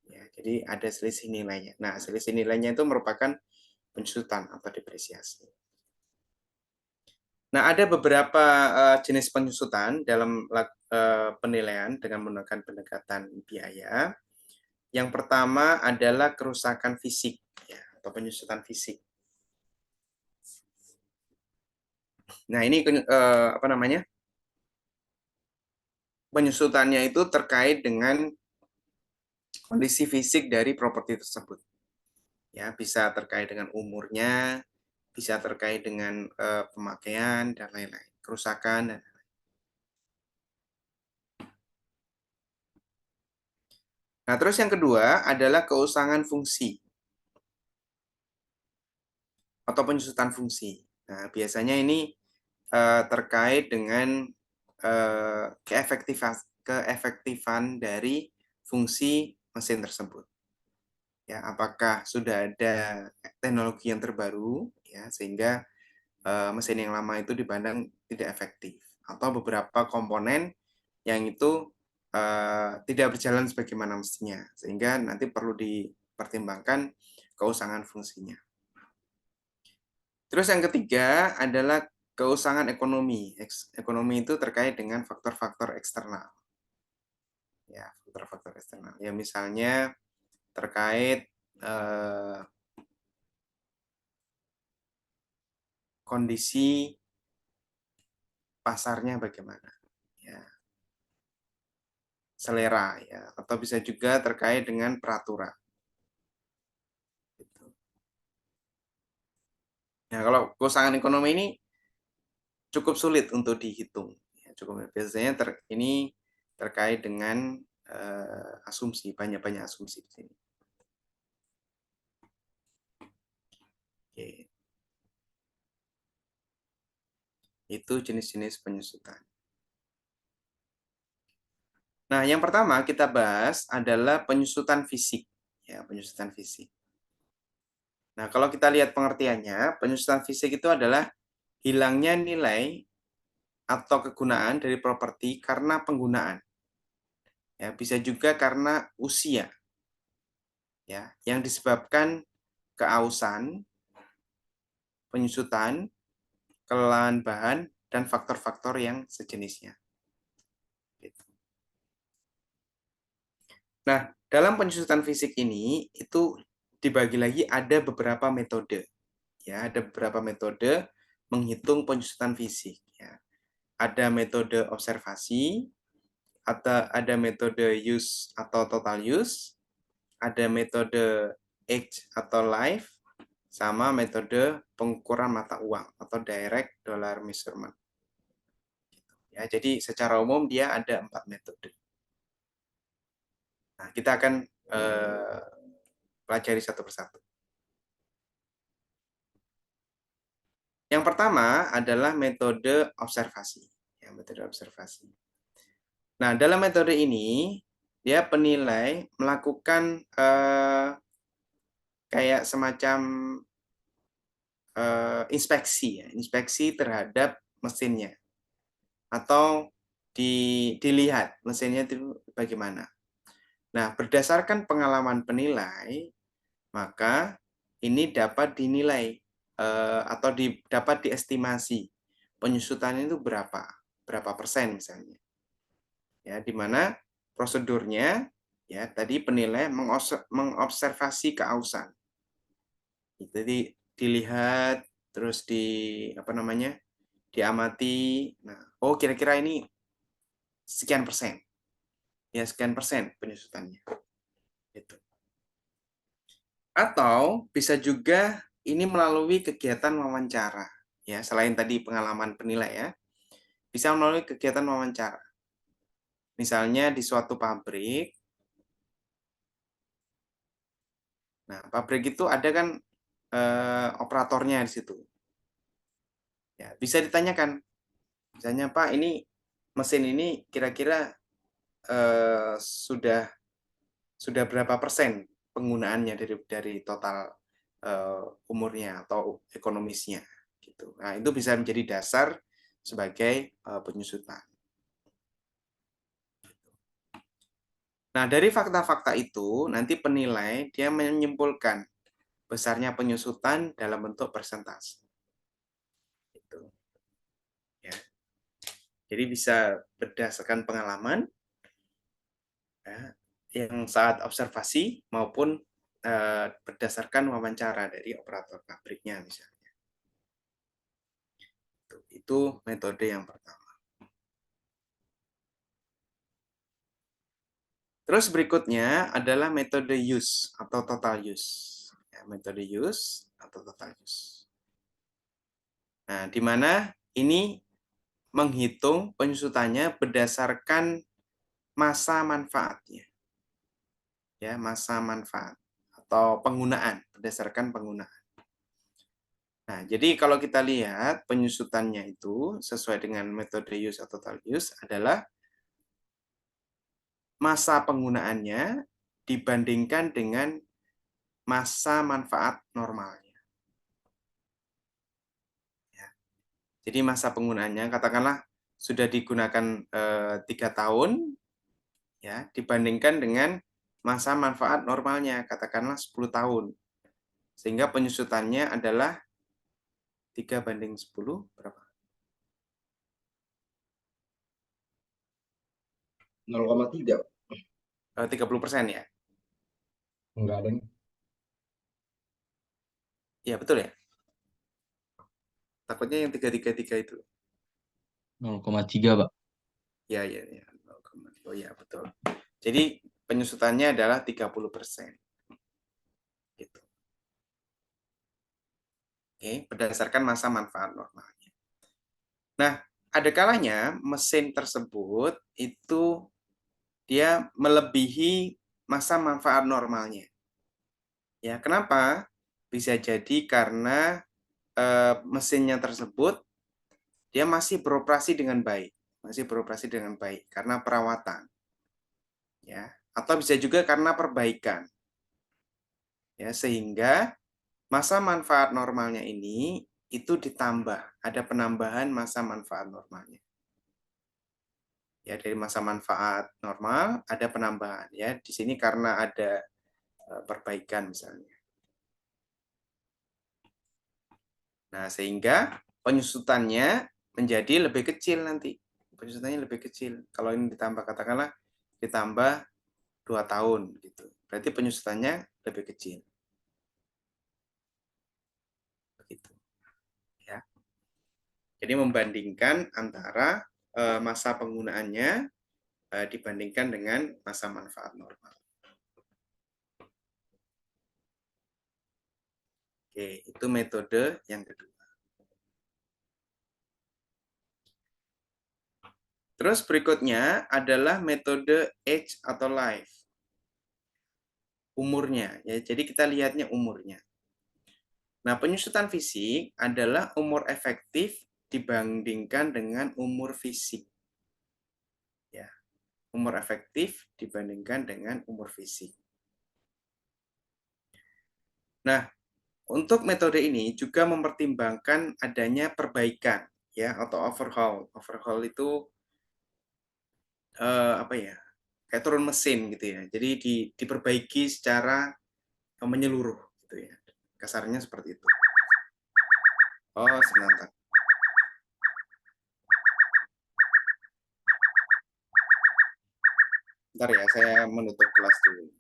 Ya, jadi ada selisih nilainya. Nah, selisih nilainya itu merupakan penyusutan atau depresiasi. Nah, ada beberapa jenis penyusutan dalam penilaian dengan menggunakan pendekatan biaya. Yang pertama adalah kerusakan fisik, ya, atau penyusutan fisik. Nah, ini apa namanya? Penyusutannya itu terkait dengan kondisi fisik dari properti tersebut. Ya, bisa terkait dengan umurnya, bisa terkait dengan pemakaian dan lain-lain, kerusakan dan lain-lain. Nah, terus yang kedua adalah keusangan fungsi atau penyusutan fungsi. Nah, biasanya ini terkait dengan keefektifan dari fungsi mesin tersebut. Ya, apakah sudah ada teknologi yang terbaru, ya, sehingga mesin yang lama itu dipandang tidak efektif, atau beberapa komponen yang itu tidak berjalan sebagaimana mestinya, sehingga nanti perlu dipertimbangkan keusangan fungsinya. Terus yang ketiga adalah keusangan ekonomi. Ekonomi itu terkait dengan faktor-faktor eksternal. Ya, faktor-faktor eksternal. Ya, misalnya terkait kondisi pasarnya bagaimana. Ya, selera, ya, atau bisa juga terkait dengan peraturan. Gitu. Nah, kalau keusangan ekonomi ini cukup sulit untuk dihitung. Ya, biasanya ini terkait dengan asumsi, banyak-banyak asumsi di sini. Oke. Itu jenis-jenis penyusutan. Nah, yang pertama kita bahas adalah penyusutan fisik. Ya, penyusutan fisik. Nah, kalau kita lihat pengertiannya, penyusutan fisik itu adalah hilangnya nilai atau kegunaan dari properti karena penggunaan. Ya, bisa juga karena usia. Ya, yang disebabkan keausan, penyusutan, kelelahan bahan, dan faktor-faktor yang sejenisnya. Gitu. Nah, dalam penyusutan fisik ini itu dibagi lagi ada beberapa metode. Ya, ada beberapa metode menghitung penyusutan fisik. Ya. Ada metode observasi, ada metode use atau total use, ada metode age atau life, sama metode pengukuran mata uang atau direct dollar measurement. Ya, jadi secara umum dia ada 4 metode. Nah, kita akan pelajari satu persatu. Yang pertama adalah metode observasi. Ya, metode observasi. Nah, dalam metode ini dia penilai melakukan kayak semacam inspeksi, ya, inspeksi terhadap mesinnya, atau dilihat mesinnya itu bagaimana. Nah, berdasarkan pengalaman penilai, maka ini dapat dinilai atau dapat diestimasi penyusutan itu berapa persen misalnya. Ya, di mana prosedurnya ya tadi penilai mengobservasi keausan. Jadi dilihat terus diamati. Nah, oh kira-kira ini sekian persen. Ya, sekian persen penyusutannya. Gitu. Atau bisa juga ini melalui kegiatan wawancara. Ya, selain tadi pengalaman penilai ya. Bisa melalui kegiatan wawancara. Misalnya di suatu pabrik. Nah, pabrik itu ada kan operatornya di situ. Ya, bisa ditanyakan. Misalnya, Pak, ini mesin ini kira-kira sudah berapa persen penggunaannya dari total umurnya atau ekonomisnya gitu. Nah, itu bisa menjadi dasar sebagai penyusutan. Nah, dari fakta-fakta itu, nanti penilai dia menyimpulkan besarnya penyusutan dalam bentuk persentase. Gitu. Ya. Jadi bisa berdasarkan pengalaman, ya, yang saat observasi maupun berdasarkan wawancara dari operator pabriknya misalnya. Itu metode yang pertama. Terus berikutnya adalah metode use atau total use. Ya, metode use atau total use. Nah, di mana ini menghitung penyusutannya berdasarkan masa manfaatnya. Ya, masa manfaat atau penggunaan, berdasarkan penggunaan. Nah, jadi kalau kita lihat penyusutannya itu sesuai dengan metode use atau total use adalah masa penggunaannya dibandingkan dengan masa manfaat normalnya. Ya. Jadi masa penggunaannya katakanlah sudah digunakan 3 tahun, ya, dibandingkan dengan masa manfaat normalnya katakanlah 10 tahun. Sehingga penyusutannya adalah 3:10 berapa? 0,3. 30% ya? Enggak ada. Ya, betul ya? Takutnya yang 333 itu. 0,3 Pak. Ya, ya, ya. Oh ya, betul. Jadi penyusutannya adalah 30%. Gitu. Oke, berdasarkan masa manfaat normalnya. Nah, ada kalanya mesin tersebut itu dia melebihi masa manfaat normalnya. Ya, kenapa? Bisa jadi karena mesinnya tersebut dia masih beroperasi dengan baik, karena perawatan, ya, atau bisa juga karena perbaikan, ya, sehingga masa manfaat normalnya ini itu ditambah, ada penambahan masa manfaat normalnya. Ya, dari masa manfaat normal ada penambahan, ya, di sini karena ada perbaikan misalnya. Nah, sehingga penyusutannya menjadi lebih kecil nanti. Penyusutannya lebih kecil. Kalau ini ditambah, katakanlah ditambah 2 tahun. Gitu. Berarti penyusutannya lebih kecil. Begitu. Ya. Jadi membandingkan antara masa penggunaannya dibandingkan dengan masa manfaat normal. Oke, itu metode yang kedua. Terus berikutnya adalah metode age atau life. Umurnya, ya. Jadi kita lihatnya umurnya. Nah, penyusutan fisik adalah umur efektif dibandingkan dengan umur fisik. Ya, umur efektif dibandingkan dengan umur fisik. Nah, untuk metode ini juga mempertimbangkan adanya perbaikan, ya, atau overhaul. Overhaul itu apa ya? Kayak turun mesin gitu ya. Jadi diperbaiki secara menyeluruh gitu ya. Kasarnya seperti itu. Oh, sebentar. Bentar ya, saya menutup kelas dulu.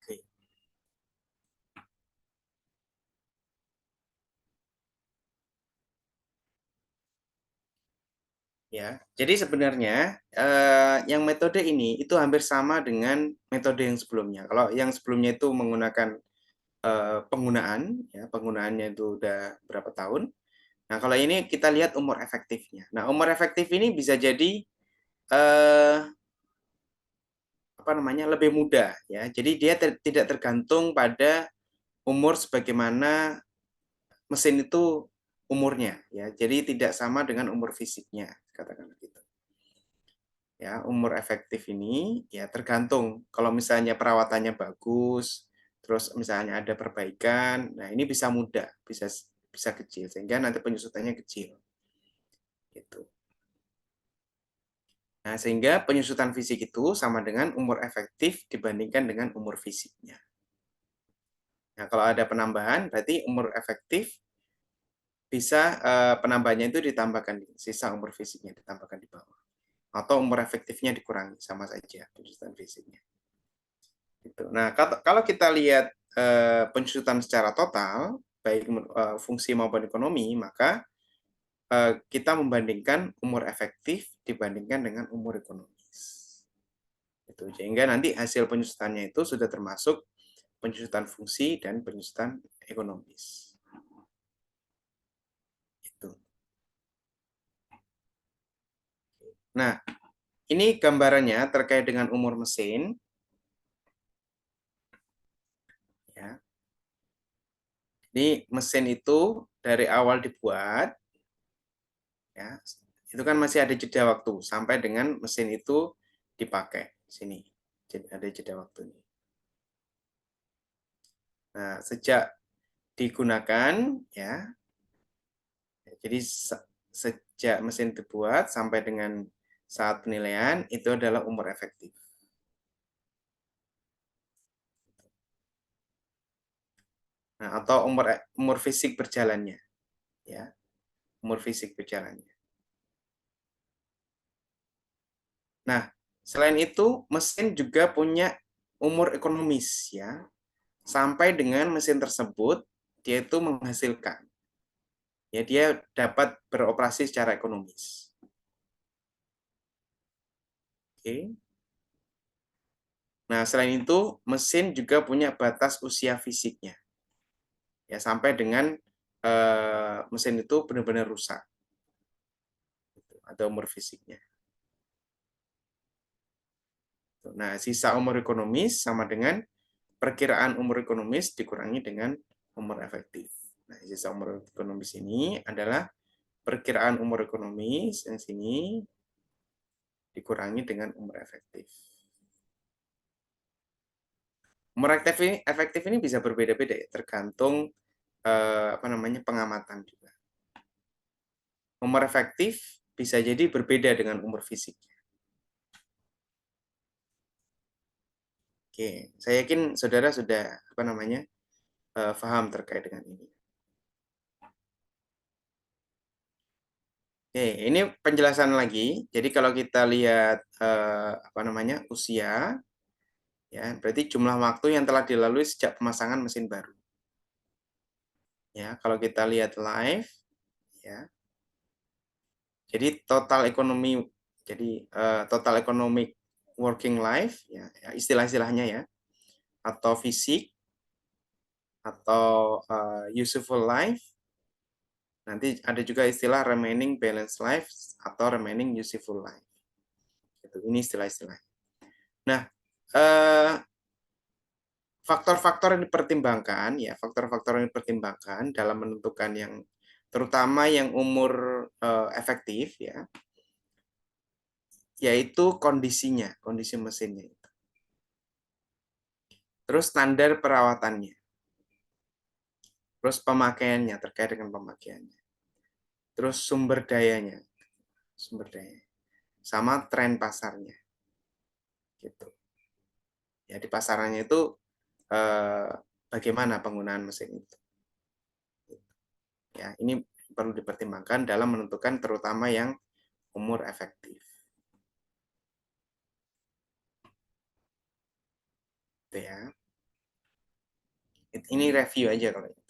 Oke. Ya, jadi sebenarnya yang metode ini itu hampir sama dengan metode yang sebelumnya. Kalau yang sebelumnya itu menggunakan penggunaan, ya penggunaannya itu udah berapa tahun. Nah, kalau ini kita lihat umur efektifnya. Nah, umur efektif ini bisa jadi apa namanya, lebih muda ya. Jadi dia tidak tergantung pada umur sebagaimana mesin itu umurnya ya. Jadi tidak sama dengan umur fisiknya, katakanlah gitu. Ya, umur efektif ini ya tergantung. Kalau misalnya perawatannya bagus, terus misalnya ada perbaikan, nah ini bisa muda, bisa kecil sehingga nanti penyusutannya kecil. Gitu. Nah, sehingga penyusutan fisik itu sama dengan umur efektif dibandingkan dengan umur fisiknya. Nah, kalau ada penambahan berarti umur efektif bisa penambahannya itu ditambahkan, sisa umur fisiknya ditambahkan di bawah. Atau umur efektifnya dikurangi, sama saja penyusutan fisiknya. Gitu. Nah, kalau kita lihat penyusutan secara total, baik fungsi maupun ekonomi, maka kita membandingkan umur efektif dibandingkan dengan umur ekonomis. Itu sehingga nanti hasil penyusutannya itu sudah termasuk penyusutan fungsi dan penyusutan ekonomis. Itu. Nah, ini gambarannya terkait dengan umur mesin. Ya. Ini mesin itu dari awal dibuat, ya, itu kan masih ada jeda waktu sampai dengan mesin itu dipakai. Sini, ada jeda waktunya. Nah, sejak digunakan, ya, jadi sejak mesin dibuat sampai dengan saat penilaian itu adalah umur efektif. Nah, atau umur fisik berjalannya, ya, umur fisik berjalannya. Nah, selain itu mesin juga punya umur ekonomis, ya, sampai dengan mesin tersebut dia itu menghasilkan, ya, dia dapat beroperasi secara ekonomis. Oke. Nah, selain itu mesin juga punya batas usia fisiknya, ya, sampai dengan mesin itu benar-benar rusak atau umur fisiknya. Nah, sisa umur ekonomis sama dengan perkiraan umur ekonomis dikurangi dengan umur efektif. Nah, sisa umur ekonomis ini adalah perkiraan umur ekonomis yang sini dikurangi dengan umur efektif. Umur efektif ini bisa berbeda-beda ya, tergantung apa namanya, pengamatan juga. Umur efektif bisa jadi berbeda dengan umur fisik. Oke, saya yakin saudara sudah apa namanya paham terkait dengan ini. Oke, ini penjelasan lagi. Jadi kalau kita lihat apa namanya usia, ya berarti jumlah waktu yang telah dilalui sejak pemasangan mesin baru. Ya, kalau kita lihat live, ya. Jadi total ekonomi, jadi total economic working life, ya, istilah-istilahnya ya, atau fisik, atau useful life. Nanti ada juga istilah remaining balance life atau remaining useful life. Ini istilah-istilah. Nah, faktor-faktor yang dipertimbangkan, ya, faktor-faktor yang dipertimbangkan dalam menentukan yang terutama yang umur efektif, ya, yaitu kondisinya, kondisi mesinnya. Terus standar perawatannya. Terus pemakaiannya, terkait dengan pemakaiannya. Terus sumber dayanya. Sumber daya. Sama tren pasarnya. Gitu. Ya, di pasarannya itu bagaimana penggunaan mesin itu. Ya, ini perlu dipertimbangkan dalam menentukan terutama yang umur efektif. Itu ya. Ini review aja kalau itu.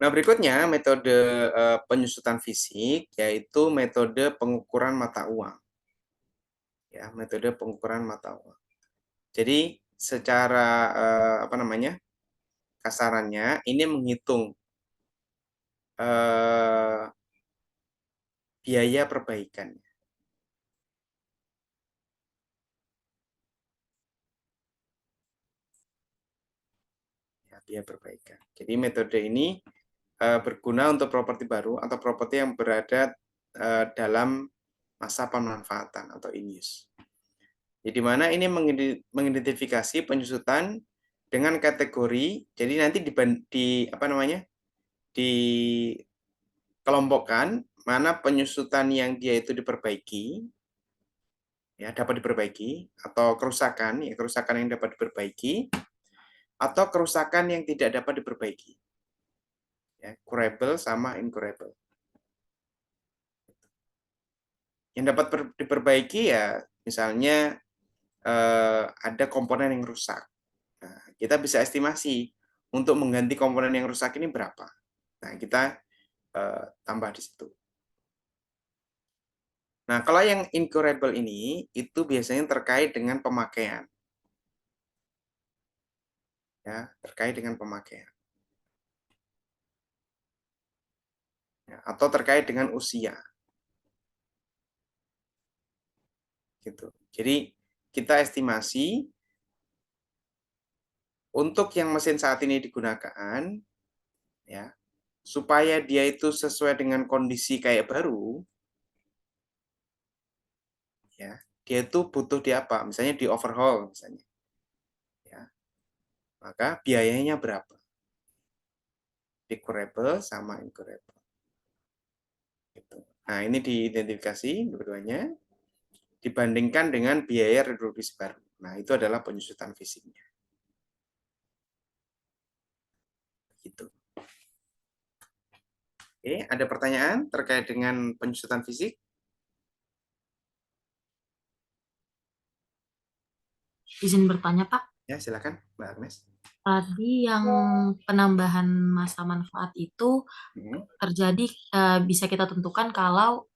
Nah, berikutnya metode penyusutan fisik yaitu metode pengukuran mata uang. Ya, metode pengukuran mata uang. Jadi secara apa namanya, kasarannya ini menghitung biaya perbaikan. Ya, biaya perbaikan. Jadi metode ini berguna untuk properti baru atau properti yang berada dalam masa pemanfaatan atau in use. Jadi mana ini mengidentifikasi penyusutan dengan kategori. Jadi nanti di apa namanya, dikelompokkan mana penyusutan yang dia itu diperbaiki, ya dapat diperbaiki, atau kerusakan, ya kerusakan yang dapat diperbaiki, atau kerusakan yang tidak dapat diperbaiki. Ya, curable sama incurable. Yang dapat diperbaiki ya misalnya ada komponen yang rusak. Nah, kita bisa estimasi untuk mengganti komponen yang rusak ini berapa. Nah, kita tambah di situ. Nah, kalau yang incurable ini itu biasanya terkait dengan pemakaian. Ya, terkait dengan pemakaian. Ya, atau terkait dengan usia. Gitu. Jadi kita estimasi untuk yang mesin saat ini digunakan, ya, supaya dia itu sesuai dengan kondisi kayak baru, ya, dia itu butuh di apa? Misalnya di overhaul, misalnya, ya, maka biayanya berapa? Decurable sama incurable. Gitu. Nah, ini diidentifikasi keduanya, dibandingkan dengan biaya reproduksi baru. Nah, itu adalah penyusutan fisiknya. Gitu. Oke, ada pertanyaan terkait dengan penyusutan fisik? Izin bertanya, Pak. Ya, silakan, Mbak Agnes. Tadi yang penambahan masa manfaat itu terjadi bisa kita tentukan kalau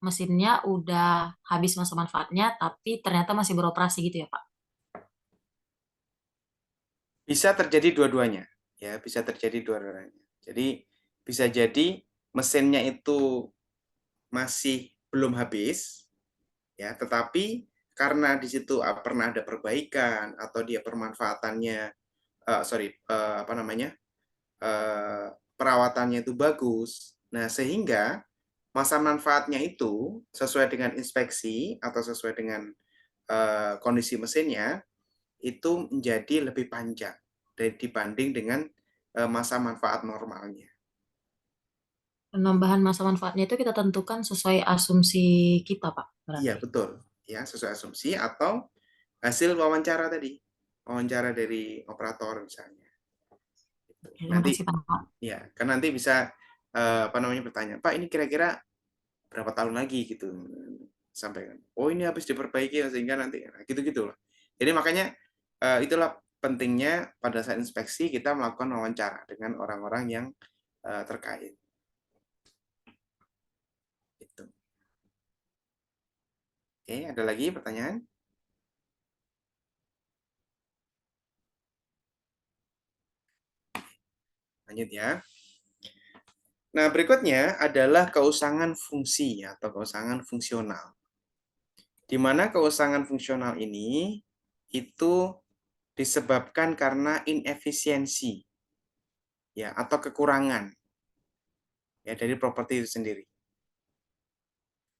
mesinnya udah habis masa manfaatnya, tapi ternyata masih beroperasi gitu ya, Pak? Bisa terjadi dua-duanya, ya bisa terjadi dua-duanya. Jadi bisa jadi mesinnya itu masih belum habis, ya, tetapi karena di situ pernah ada perbaikan atau dia pemanfaatannya, apa namanya, perawatannya itu bagus. Nah, sehingga masa manfaatnya itu sesuai dengan inspeksi atau sesuai dengan kondisi mesinnya itu menjadi lebih panjang dibanding dengan masa manfaat normalnya. Penambahan masa manfaatnya itu kita tentukan sesuai asumsi kita, Pak. Berarti. Iya, betul. Ya, sesuai asumsi atau hasil wawancara tadi. Wawancara dari operator misalnya. Terima Nanti kasih, Pak. ya, kan nanti bisa apa namanya bertanya, "Pak, ini kira-kira berapa tahun lagi?" gitu. Sampaikan. "Oh, ini habis diperbaiki sehingga nanti," nah, gitu-gitu loh. Jadi makanya itulah pentingnya pada saat inspeksi kita melakukan wawancara dengan orang-orang yang terkait. Gitu. Oke, ada lagi pertanyaan? Lanjut ya. Nah, berikutnya adalah keusangan fungsi atau keusangan fungsional. Di mana keusangan fungsional ini itu disebabkan karena inefisiensi ya atau kekurangan ya dari properti itu sendiri.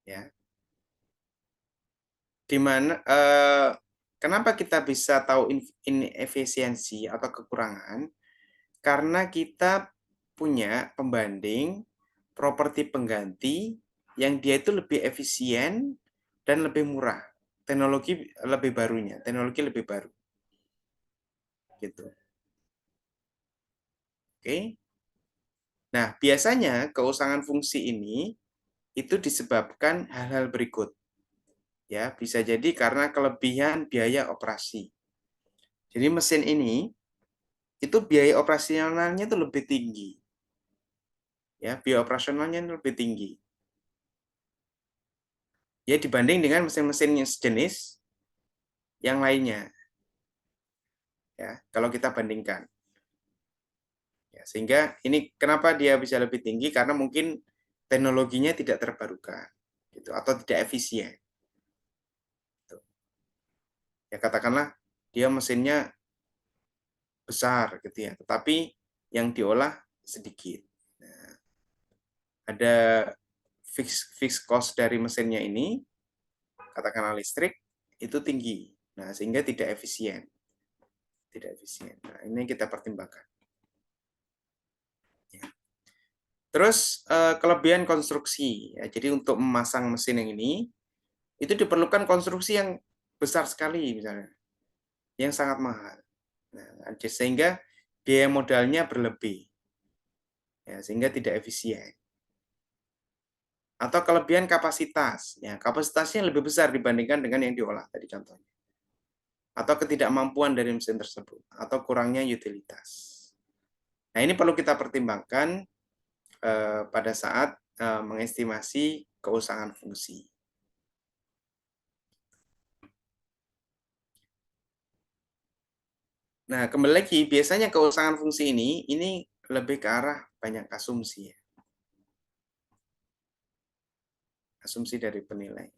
Ya. Di mana kenapa kita bisa tahu inefisiensi atau kekurangan? Karena kita punya pembanding properti pengganti yang dia itu lebih efisien dan lebih murah. Teknologi lebih barunya, teknologi lebih baru. Gitu. Oke. Nah, biasanya keusangan fungsi ini itu disebabkan hal-hal berikut. Ya, bisa jadi karena kelebihan biaya operasi. Jadi mesin ini itu biaya operasionalnya itu lebih tinggi. Ya, biaya operasionalnya lebih tinggi. Ya, dibanding dengan mesin-mesin yang sejenis yang lainnya. Ya, kalau kita bandingkan. Ya, sehingga ini kenapa dia bisa lebih tinggi, karena mungkin teknologinya tidak terbarukan gitu, atau tidak efisien. Gitu. Ya katakanlah dia mesinnya besar gitu ya, tetapi yang diolah sedikit. Nah, ada fixed cost dari mesinnya ini, katakanlah listrik, itu tinggi. Nah, sehingga tidak efisien. Tidak efisien. Nah, ini kita pertimbangkan. Ya. Terus kelebihan konstruksi. Ya, jadi untuk memasang mesin yang ini, itu diperlukan konstruksi yang besar sekali misalnya, yang sangat mahal. Nah, sehingga biaya modalnya berlebih. Ya, sehingga tidak efisien. Atau kelebihan kapasitas. Ya, kapasitasnya lebih besar dibandingkan dengan yang diolah tadi contohnya. Atau ketidakmampuan dari mesin tersebut. Atau kurangnya utilitas. Nah, ini perlu kita pertimbangkan pada saat mengestimasi keusangan fungsi. Nah, kembali lagi, biasanya keusangan fungsi ini lebih ke arah banyak asumsi. Ya. Asumsi dari penilai.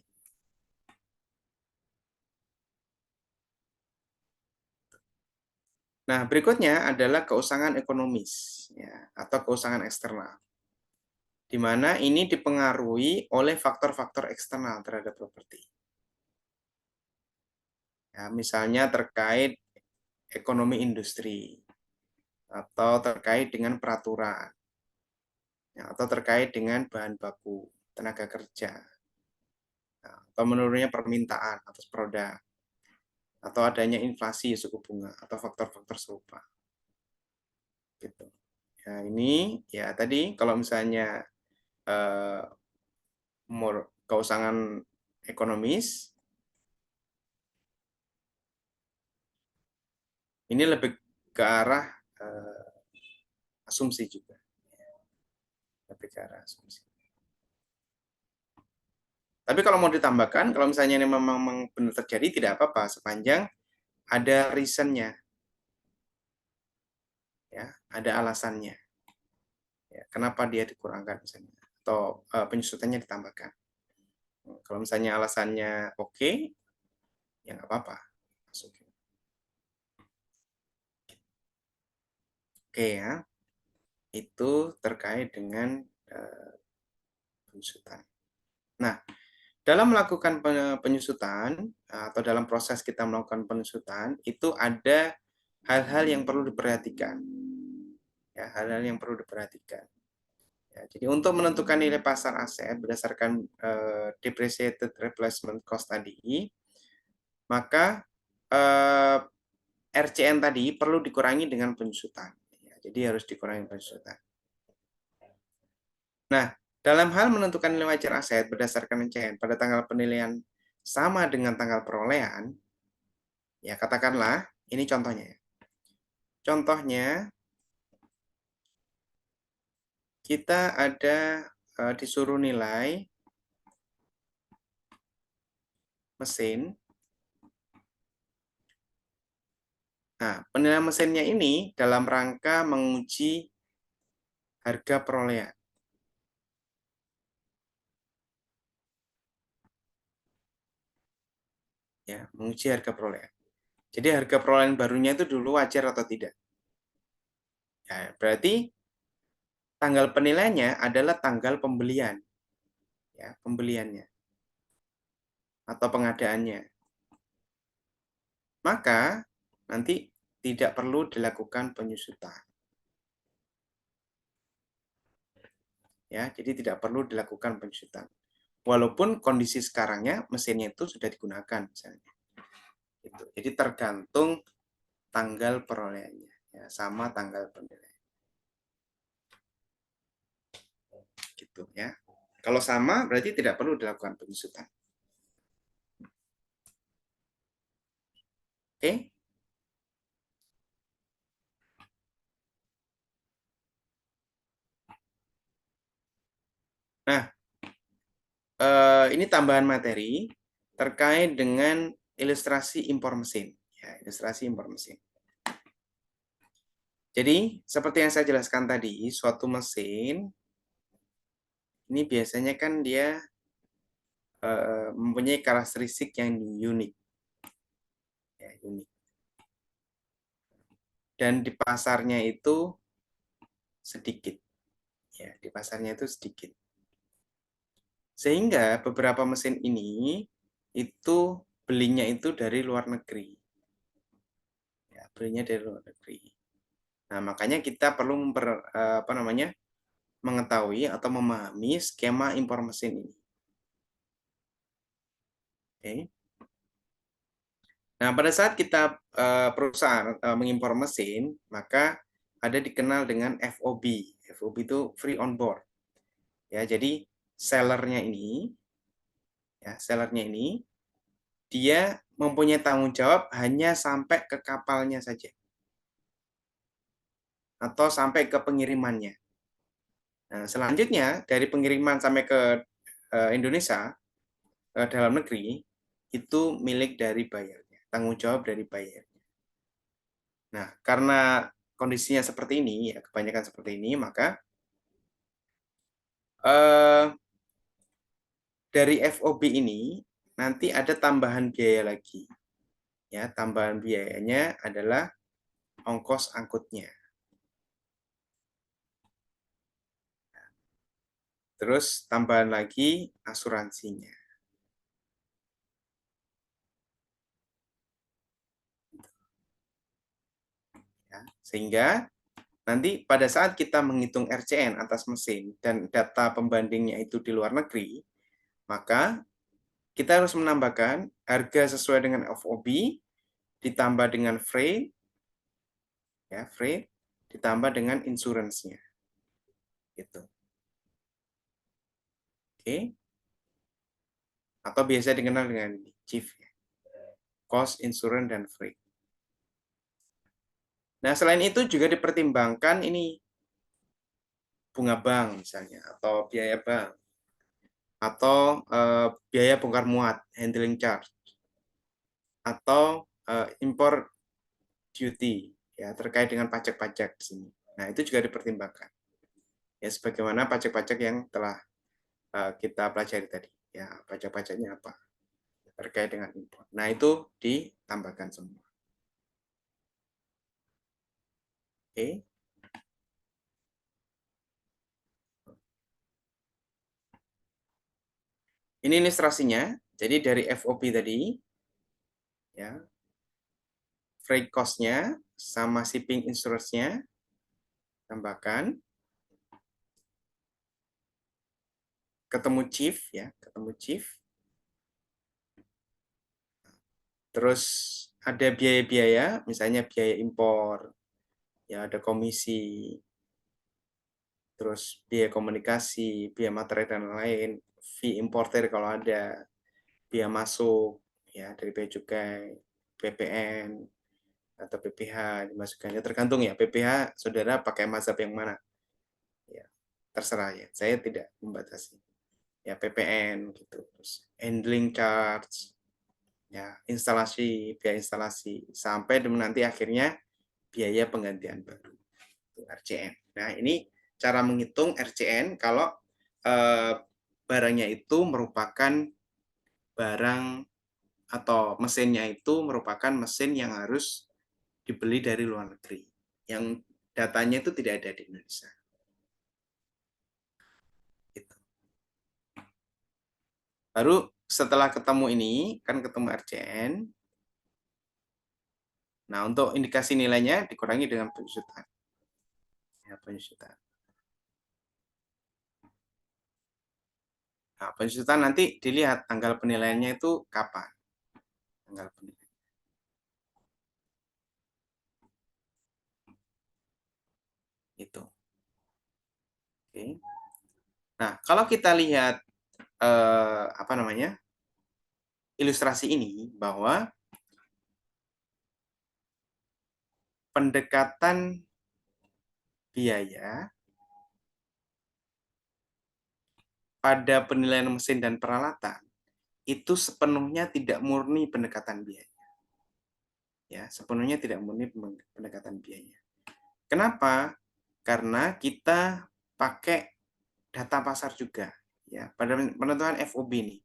Nah, berikutnya adalah keusangan ekonomis, ya, atau keusangan eksternal. Di mana ini dipengaruhi oleh faktor-faktor eksternal terhadap properti. Ya, misalnya terkait ekonomi industri, atau terkait dengan peraturan, ya, atau terkait dengan bahan baku, tenaga kerja, ya, atau menurunnya permintaan atas produk, atau adanya inflasi suku bunga, atau faktor-faktor serupa. Gitu. Ya, ini ya tadi kalau misalnya keusangan ekonomis, ini lebih ke arah asumsi juga. Lebih ke arah asumsi. Tapi kalau mau ditambahkan, kalau misalnya ini memang benar terjadi, tidak apa-apa, sepanjang ada reasonnya. Ya, ada alasannya. Ya, kenapa dia dikurangkan misalnya, atau penyusutannya ditambahkan. Kalau misalnya alasannya oke, ya nggak apa-apa. Masukin. Oke ya, itu terkait dengan penyusutan. Nah, dalam melakukan penyusutan atau dalam proses kita melakukan penyusutan, itu ada hal-hal yang perlu diperhatikan. Ya, hal-hal yang perlu diperhatikan. Ya, jadi untuk menentukan nilai pasar aset berdasarkan depreciated replacement cost tadi, maka RCN tadi perlu dikurangi dengan penyusutan. Ya, jadi harus dikurangi penyusutan. Nah, dalam hal menentukan nilai wajar aset berdasarkan RCN pada tanggal penilaian sama dengan tanggal perolehan, ya katakanlah, ini contohnya. Contohnya, kita ada disuruh nilai mesin. Nah, penilaian mesinnya ini dalam rangka menguji harga perolehan. Ya, menguji harga perolehan. Jadi harga perolehan barunya itu dulu wajar atau tidak. Ya, berarti tanggal penilaiannya adalah tanggal pembelian. Ya, pembeliannya. Atau pengadaannya. Maka nanti tidak perlu dilakukan penyusutan. Ya, jadi tidak perlu dilakukan penyusutan. Walaupun kondisi sekarangnya mesinnya itu sudah digunakan misalnya. Gitu. Jadi tergantung tanggal perolehannya, ya, sama tanggal penilaian. Gitu ya. Kalau sama berarti tidak perlu dilakukan penyusutan. Oke? Nah, ini tambahan materi terkait dengan ilustrasi impor mesin. Ya, ilustrasi impor mesin. Jadi, seperti yang saya jelaskan tadi, suatu mesin ini biasanya kan dia mempunyai karakteristik yang unik. Ya, unik. Dan di pasarnya itu sedikit. Ya, di pasarnya itu sedikit. Sehingga beberapa mesin ini itu belinya itu dari luar negeri. Ya, belinya dari luar negeri. Nah, makanya kita perlu mengetahui atau memahami skema impor mesin ini. Oke. Nah, pada saat kita perusahaan mengimpor mesin, maka ada dikenal dengan FOB. FOB itu free on board. Ya, jadi sellernya ini dia mempunyai tanggung jawab hanya sampai ke kapalnya saja atau sampai ke pengirimannya. Nah, selanjutnya dari pengiriman sampai ke Indonesia, dalam negeri, itu milik dari bayarnya, tanggung jawab dari bayarnya. Nah, karena kondisinya seperti ini, ya kebanyakan seperti ini, maka dari FOB ini nanti ada tambahan biaya lagi. Ya, tambahan biayanya adalah ongkos angkutnya. Terus tambahan lagi asuransinya. Ya, sehingga nanti pada saat kita menghitung RCN atas mesin dan data pembandingnya itu di luar negeri, maka kita harus menambahkan harga sesuai dengan FOB ditambah dengan freight, ya freight ditambah dengan insurance-nya. Gitu. Oke. Atau biasa dikenal dengan CIF, ya. Cost, insurance, dan freight. Nah, selain itu juga dipertimbangkan ini bunga bank misalnya, atau biaya bank, atau biaya bongkar muat, handling charge, atau import duty, ya terkait dengan pajak-pajak di sini. Nah, itu juga dipertimbangkan. Ya, sebagaimana pajak-pajak yang telah kita pelajari tadi. Ya, pajak-pajaknya apa? Terkait dengan impor. Nah, itu ditambahkan semua. Oke. Ini ilustrasinya. Jadi dari FOB tadi, ya, freight cost-nya sama shipping insurance-nya tambahkan, ketemu chief, ya, ketemu chief. Terus ada biaya-biaya, misalnya biaya impor, ya ada komisi, terus biaya komunikasi, biaya material dan lain, fee importer kalau ada, biaya masuk, ya dari bea cukai, PPN atau PPH dimasukkannya, tergantung ya PPH saudara pakai mazhab yang mana, ya terserah ya, saya tidak membatasi, ya PPN gitu, terus handling charge, ya instalasi, biaya instalasi, sampai nanti akhirnya biaya penggantian baru, RCN. Nah, ini cara menghitung RCN kalau barangnya itu merupakan barang atau mesinnya itu merupakan mesin yang harus dibeli dari luar negeri, yang datanya itu tidak ada di Indonesia. Gitu. Baru setelah ketemu ini, kan ketemu RCN. Nah, untuk indikasi nilainya dikurangi dengan penyusutan. Ya, penyusutan. Nah, penyusutan nanti dilihat tanggal penilaiannya itu kapan. Tanggal penilaian. Itu. Oke. Nah, kalau kita lihat ilustrasi ini, bahwa pendekatan biaya pada penilaian mesin dan peralatan itu sepenuhnya tidak murni pendekatan biaya. Ya, sepenuhnya tidak murni pendekatan biaya. Kenapa? Karena kita pakai data pasar juga, ya, pada penentuan FOB ini.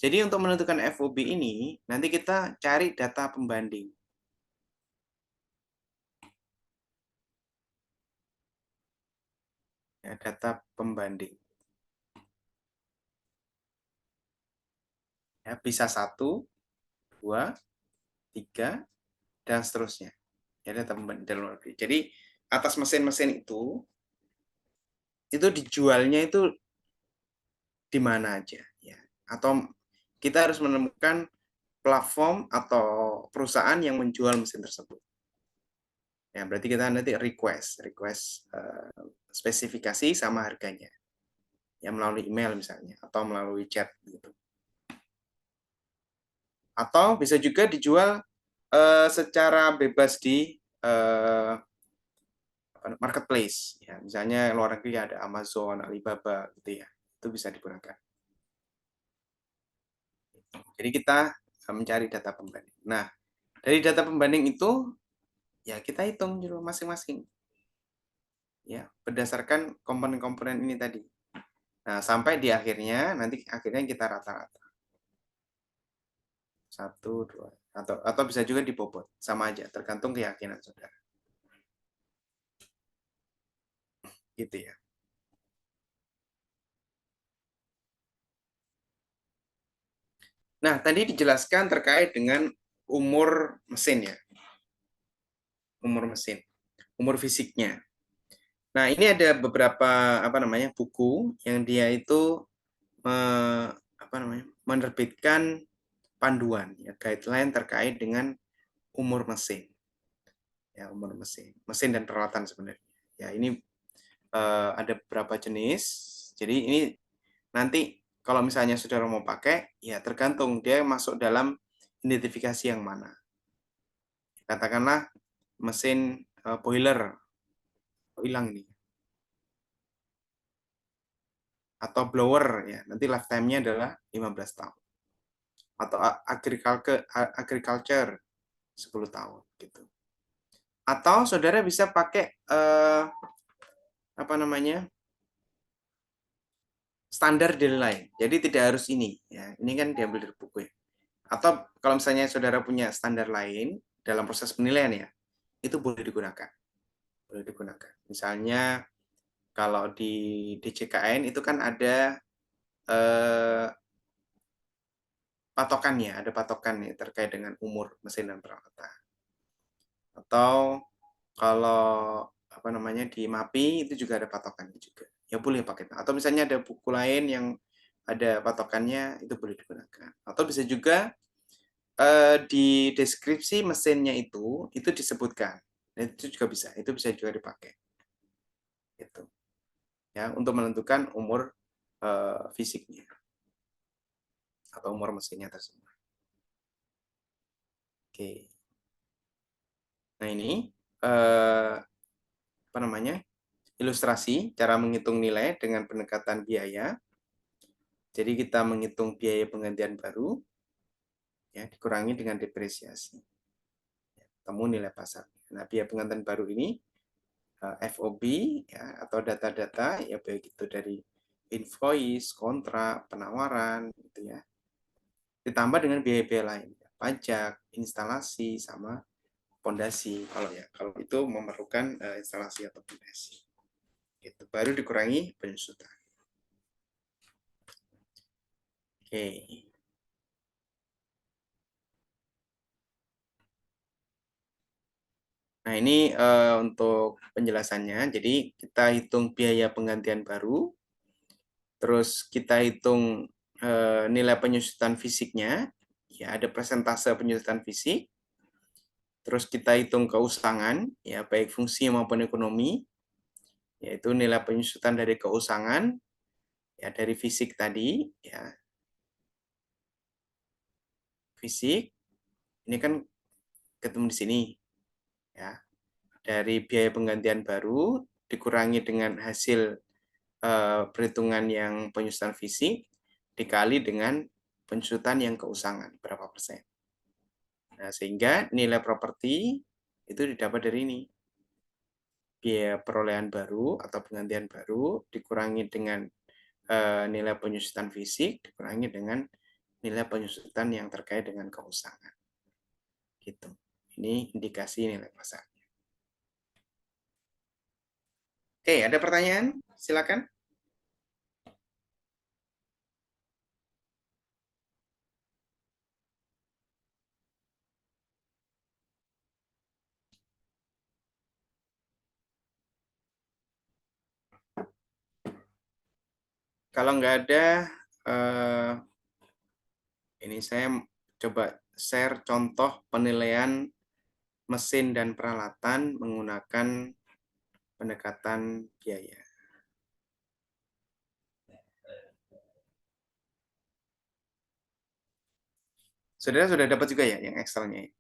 Jadi untuk menentukan FOB ini, nanti kita cari data pembanding. Ya, data pembanding. Ya, bisa 1, 2, 3, dan seterusnya. Ya, data pembanding dalam luar negeri. Jadi atas mesin-mesin itu dijualnya itu di mana aja, ya. Atau kita harus menemukan platform atau perusahaan yang menjual mesin tersebut. Ya, berarti kita nanti request spesifikasi sama harganya. Ya, melalui email misalnya atau melalui chat gitu. Atau bisa juga dijual secara bebas di marketplace, ya. Misalnya luar negeri ada Amazon, Alibaba gitu ya. Itu bisa digunakan. Jadi kita mencari data pembanding. Nah, dari data pembanding itu ya kita hitung dulu masing-masing. Ya, berdasarkan komponen-komponen ini tadi. Nah, sampai di akhirnya nanti kita rata-rata. 1, 2, atau bisa juga dibobot, sama aja, tergantung keyakinan saudara. Gitu ya. Nah, tadi dijelaskan terkait dengan umur mesin ya. Umur mesin, umur fisiknya. Nah, ini ada beberapa buku yang dia itu menerbitkan panduan ya, guideline terkait dengan umur mesin. Ya, umur mesin dan peralatan sebenarnya. Ya, ini ada beberapa jenis. Jadi ini nanti kalau misalnya saudara mau pakai, ya tergantung dia masuk dalam identifikasi yang mana. Katakanlah mesin boiler, hilang ini. Atau blower, ya nanti lifetime-nya adalah 15 tahun. Atau agriculture 10 tahun gitu. Atau saudara bisa pakai standar delay. Jadi tidak harus ini ya. Ini kan diambil dari buku ya. Atau kalau misalnya saudara punya standar lain dalam proses penilaian ya, itu boleh digunakan. Boleh digunakan. Misalnya kalau di DJKN itu kan ada patokannya, ada patokannya terkait dengan umur mesin dan peralatan. Atau kalau di MAPI itu juga ada patokannya juga. Ya boleh pakai. Atau misalnya ada buku lain yang ada patokannya, itu boleh digunakan. Atau bisa juga di deskripsi mesinnya itu disebutkan. Dan itu juga bisa. Itu bisa juga dipakai. Gitu. Ya, untuk menentukan umur fisiknya atau umur mesinnya tersebut. Oke. Nah, ini ilustrasi cara menghitung nilai dengan pendekatan biaya. Jadi kita menghitung biaya penggantian baru ya dikurangi dengan depresiasi. Temu nilai pasar. Nah, biaya penggantian baru ini FOB ya, atau data-data ya baik itu dari invoice, kontrak, penawaran gitu ya. Ditambah dengan biaya-biaya lain, pajak, instalasi sama pondasi kalau itu memerlukan instalasi atau pondasi. Itu baru dikurangi penyusutan. Oke. Nah, ini untuk penjelasannya. Jadi kita hitung biaya penggantian baru, terus kita hitung nilai penyusutan fisiknya, ya ada persentase penyusutan fisik, terus kita hitung keusangan, ya baik fungsi maupun ekonomi, yaitu nilai penyusutan dari keusangan, ya dari fisik tadi, ya fisik, ini kan ketemu di sini, ya dari biaya penggantian baru dikurangi dengan hasil perhitungan yang penyusutan fisik dikali dengan penyusutan yang keusangan, berapa persen. Nah, sehingga nilai properti itu didapat dari ini. Biaya perolehan baru atau penggantian baru dikurangi dengan nilai penyusutan fisik, dikurangi dengan nilai penyusutan yang terkait dengan keusangan. Gitu. Ini indikasi nilai pasar. Oke, ada pertanyaan? Silakan. Kalau nggak ada, ini saya coba share contoh penilaian mesin dan peralatan menggunakan pendekatan biaya. Saudara sudah dapat juga ya yang Excel-nya?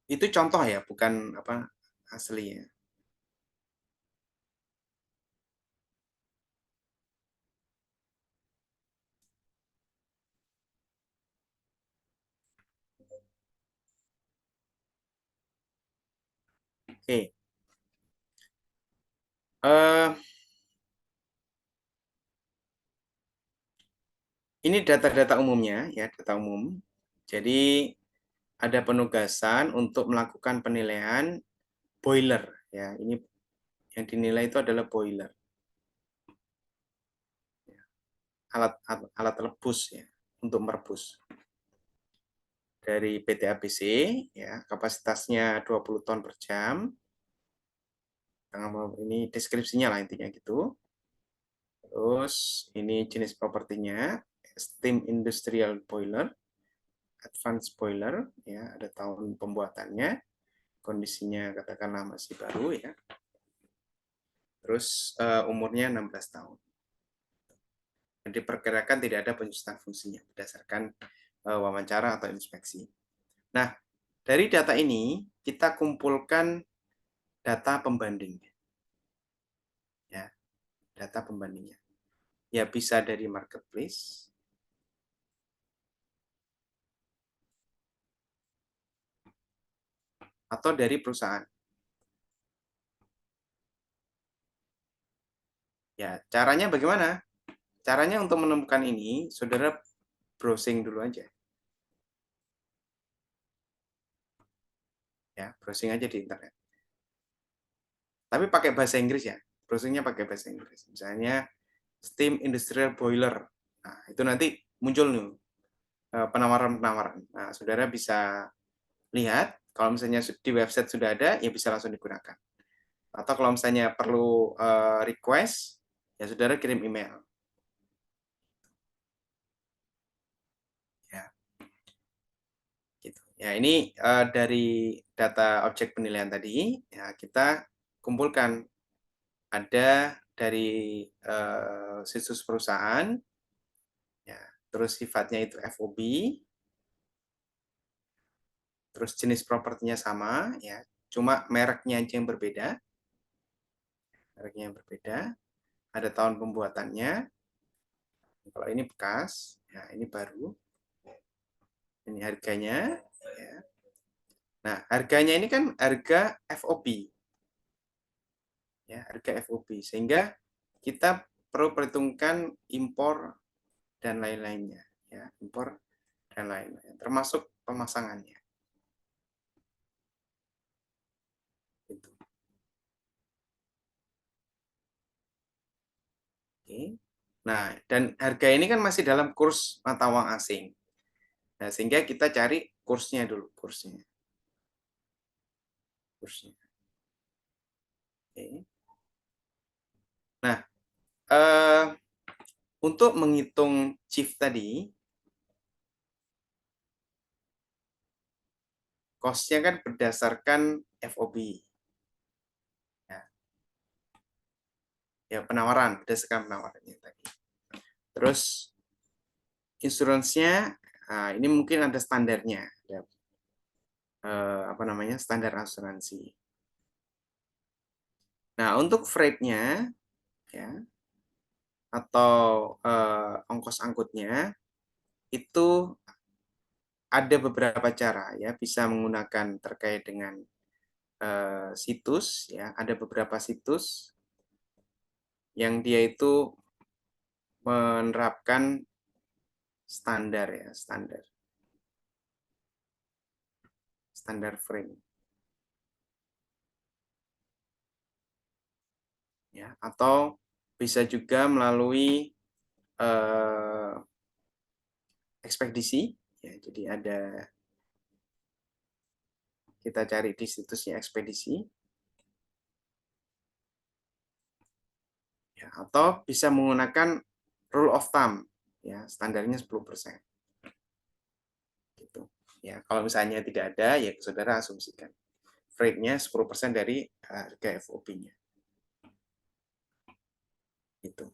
Itu contoh ya, bukan apa asli ya. Oke. Ini data-data umumnya ya, data umum. Jadi ada penugasan untuk melakukan penilaian boiler ya. Ini yang dinilai itu adalah boiler. Alat rebus ya, untuk merebus. Dari PT ABC ya, kapasitasnya 20 ton per jam. Ini deskripsinya lah intinya gitu. Terus ini jenis propertinya, steam industrial boiler, advanced boiler ya, ada tahun pembuatannya, kondisinya katakanlah masih baru ya. Terus umurnya 16 tahun. Dan diperkirakan tidak ada penyusutan fungsinya berdasarkan wawancara atau inspeksi. Nah, dari data ini kita kumpulkan data pembanding. Ya, data pembandingnya. Ya bisa dari marketplace, atau dari perusahaan. Ya, caranya bagaimana? Caranya untuk menemukan ini, saudara browsing dulu aja. Ya, browsing aja di internet. Tapi pakai bahasa Inggris ya. Browsingnya pakai bahasa Inggris. Misalnya steam industrial boiler. Nah, itu nanti muncul nih penawaran-penawaran. Nah, saudara bisa lihat, kalau misalnya di website sudah ada, ya bisa langsung digunakan. Atau kalau misalnya perlu request, ya saudara kirim email. Ya, gitu. Ya ini dari data objek penilaian tadi, ya kita kumpulkan ada dari situs perusahaan, ya, terus sifatnya itu FOB, terus jenis propertinya sama, ya, cuma mereknya aja yang berbeda, ada tahun pembuatannya. Kalau ini bekas, ya ini baru, ini harganya. Ya. Nah, harganya ini kan harga FOB, ya, harga FOB, sehingga kita perlu perhitungkan impor dan lain-lainnya, ya, impor dan lain-lain, termasuk pemasangannya. Gitu. Oke. Nah, dan harga ini kan masih dalam kurs mata uang asing. Nah, sehingga kita cari kursnya dulu, kursnya. Oke. Nah, untuk menghitung shift tadi, cost-nya kan berdasarkan FOB. Ya, penawaran, berdasarkan penawarannya tadi. Terus, insurance-nya, nah, ini mungkin ada standarnya. Ya, apa namanya, standar asuransi. Nah, untuk freight-nya, ya, atau ongkos angkutnya itu ada beberapa cara ya, bisa menggunakan terkait dengan situs ya, ada beberapa situs yang dia itu menerapkan standar ya, standar frame ya, atau bisa juga melalui ekspedisi ya, jadi ada, kita cari di situsnya ekspedisi ya, atau bisa menggunakan rule of thumb ya, standarnya 10% gitu ya. Kalau misalnya tidak ada ya saudara asumsikan rate-nya 10% dari harga FOB-nya gitu.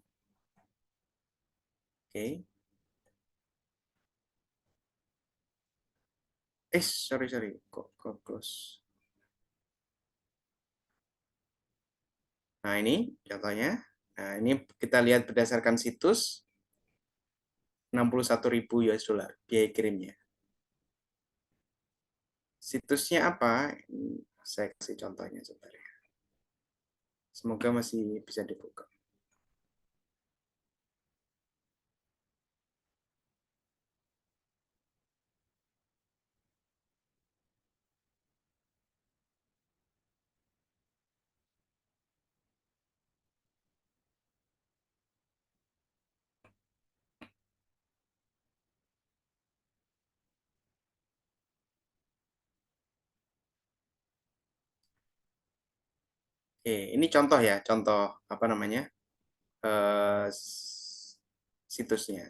Oke. Sorry kok close. Nah, ini contohnya. Nah, ini kita lihat berdasarkan situs 61.000 US dollar biaya kirimnya. Situsnya apa? Ini saya kasih contohnya sebentar ya. Semoga masih bisa dibuka. Oke, ini contoh ya, contoh apa namanya? Situsnya.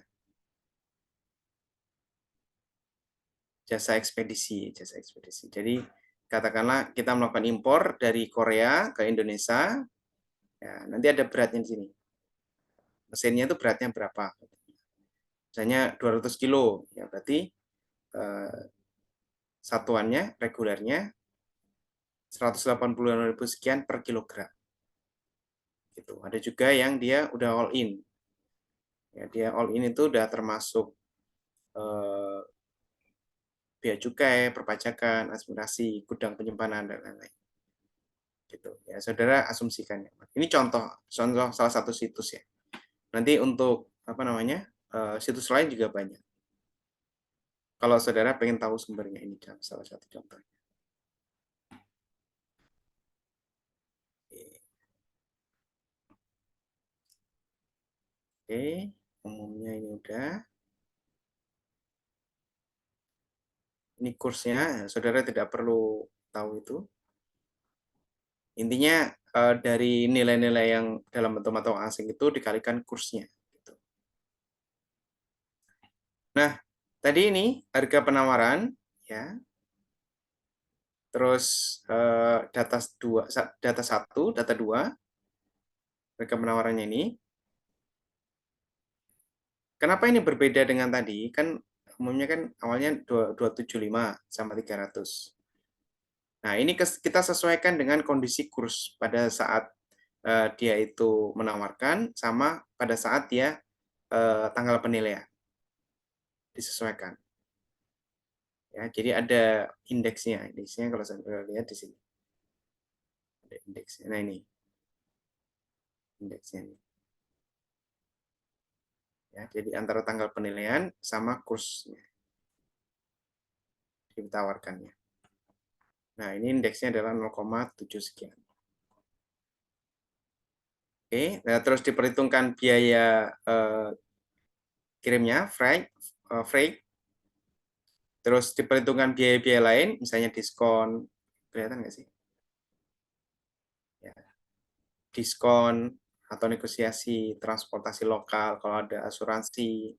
Jasa ekspedisi. Jadi katakanlah kita melakukan impor dari Korea ke Indonesia, ya, nanti ada beratnya di sini. Mesinnya itu beratnya berapa? Misalnya 200 kilo, ya berarti satuannya regulernya 180.000 sekian per kilogram. Gitu. Ada juga yang dia udah all in. Ya, dia all in itu udah termasuk biaya cukai, perpajakan, aspirasi, gudang penyimpanan dan lain-lain. Gitu. Ya, saudara asumsikan. Ini contoh salah satu situs ya. Nanti untuk apa namanya? Situs lain juga banyak. Kalau saudara pengen tahu sumbernya, ini salah satu contohnya. Oke, umumnya ini udah. Ini kursnya, saudara tidak perlu tahu itu. Intinya dari nilai-nilai yang dalam bentuk mata uang asing itu dikalikan kursnya. Gitu. Nah, tadi ini harga penawaran, ya. Terus data 1, data 2, harga penawarannya ini. Kenapa ini berbeda dengan tadi? Kan umumnya kan awalnya 275 sama 300. Nah, ini kita sesuaikan dengan kondisi kurs pada saat dia itu menawarkan sama pada saat dia tanggal penilaian. Disesuaikan. Ya, jadi ada indeksnya. Indeksnya kalau saya lihat di sini. Ada indeksnya. Nah, ini. Indeksnya ini. Ya, jadi antara tanggal penilaian sama kursnya ditawarkannya. Nah, ini indeksnya adalah 0,7 sekian. Oke, nah terus diperhitungkan biaya kirimnya, freight, terus diperhitungkan biaya-biaya lain, misalnya diskon, kelihatan nggak sih? Ya. Diskon atau negosiasi transportasi lokal, kalau ada asuransi,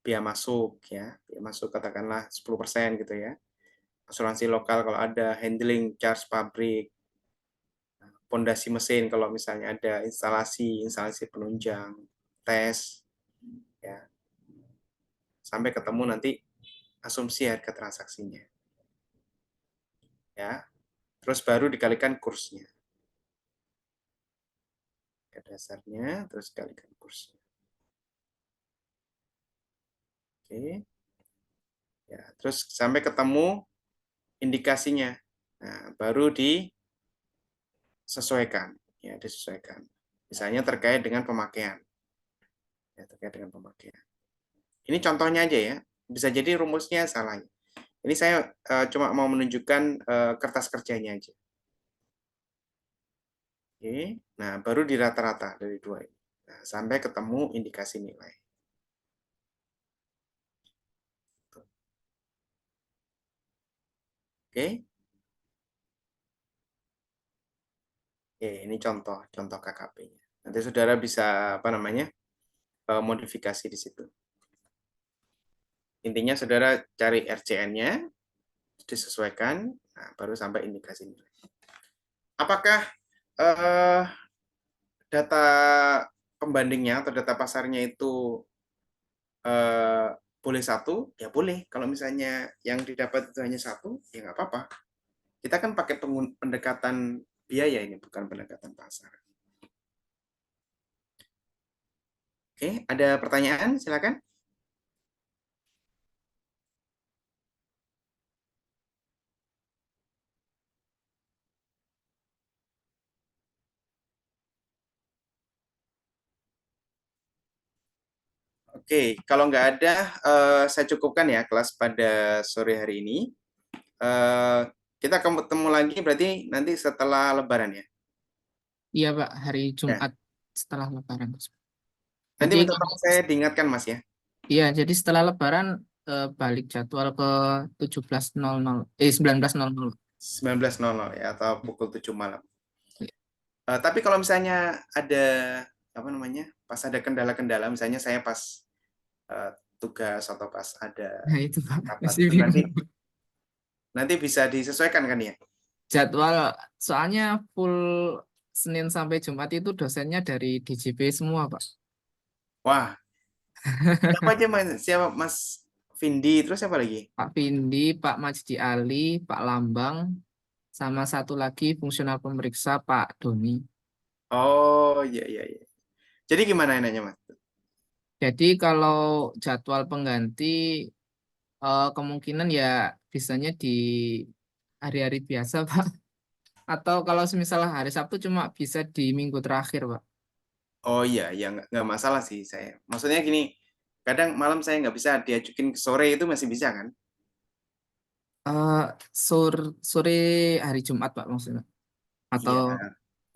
biaya masuk, ya, biaya masuk katakanlah 10% gitu ya. Asuransi lokal kalau ada, handling charge pabrik, pondasi mesin kalau misalnya ada instalasi penunjang, tes, ya, sampai ketemu nanti asumsi harga transaksinya, ya, terus baru dikalikan kursnya, harga dasarnya terus dikalikan kursnya. Oke. Ya, terus sampai ketemu indikasinya. Nah, baru disesuaikan, ya, disesuaikan. Misalnya terkait dengan pemakaian. Ya, terkait dengan pemakaian. Ini contohnya aja ya. Bisa jadi rumusnya salah. Ini saya cuma mau menunjukkan kertas kerjanya aja. Oke. Nah, baru di rata-rata dari dua ini. Nah, sampai ketemu indikasi nilai. Oke. Oke, ini contoh KKP-nya. Nanti saudara bisa modifikasi di situ. Intinya saudara cari RCN-nya, disesuaikan, nah, baru sampai indikasi nilai. Apakah data pembandingnya atau data pasarnya itu boleh satu? Ya boleh. Kalau misalnya yang didapat itu hanya satu, ya nggak apa-apa. Kita kan pakai pendekatan biaya ini, bukan pendekatan pasar. Oke, ada pertanyaan? Silakan. Oke, kalau nggak ada, saya cukupkan ya kelas pada sore hari ini. Kita ketemu lagi berarti nanti setelah Lebaran ya. Iya Pak, hari Ya. Jumat setelah Lebaran. Nanti Jadi minta tolong saya diingatkan Mas ya. iya, jadi setelah Lebaran balik jadwal ke 19.00 19.00 ya atau pukul 7 malam. Tapi kalau misalnya ada pas ada kendala-kendala, misalnya saya pas tugas atau pas ada Nah itu Pak, rapat, masih bingung. nanti bisa disesuaikan kan ya? Jadwal soalnya full Senin sampai Jumat itu dosennya dari DJP semua Pak. Wah, siapa aja siapa Mas Vindi, terus siapa lagi? Pak Vindi, Pak Majdi Ali, Pak Lambang, sama satu lagi fungsional pemeriksa Pak Doni. Oh iya iya iya. Jadi gimana enaknya Mas? Jadi kalau jadwal pengganti kemungkinan ya bisanya di hari-hari biasa Pak. Atau kalau semisal hari Sabtu cuma bisa di minggu terakhir Pak. Oh iya, ya nggak masalah sih saya. Maksudnya gini, kadang malam saya nggak bisa diajukin ke sore itu masih bisa kan? Sore hari Jumat Pak maksudnya. Iya. Atau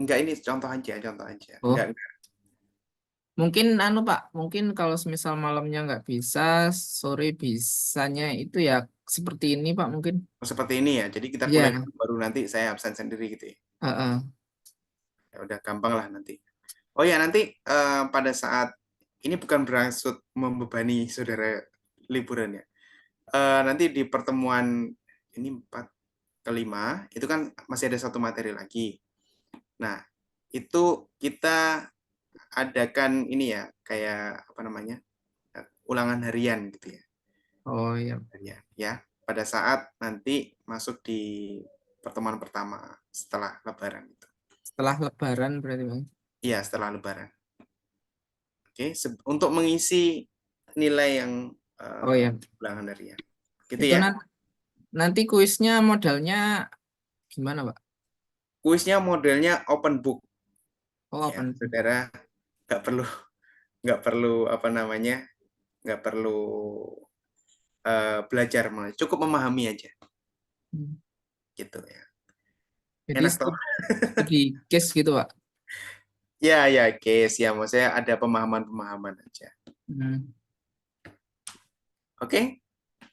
Enggak, ini contoh aja, contoh aja. oh Enggak. mungkin Pak, mungkin kalau semisal malamnya nggak bisa, sore bisanya itu ya seperti ini Pak mungkin. Seperti ini ya. Jadi kita kuliah Iya, baru nanti saya absen sendiri gitu ya. heeh. Ya udah gampang lah nanti. Oh ya, nanti pada saat ini bukan bermaksud membebani saudara liburan ya. Nanti di pertemuan ini 4 ke 5 itu kan masih ada satu materi lagi. Nah, itu kita adakan ini ya, kayak ulangan harian gitu ya. Oh iya. Harian, ya. Pada saat nanti masuk di pertemuan pertama setelah Lebaran itu. Setelah Lebaran berarti Bang. Iya, setelah Lebaran. Oke, untuk mengisi nilai yang Oh iya. ulangan harian. Gitu Itu ya. nanti kuisnya modelnya gimana Pak? Kuisnya modelnya open book. Oh Ya, open. saudara nggak perlu nggak perlu belajar, cukup memahami aja. Gitu ya. Jadi Enak toh. studi case gitu Pak. Ya, ya, case ya, maksudnya ada pemahaman-pemahaman aja. Oke?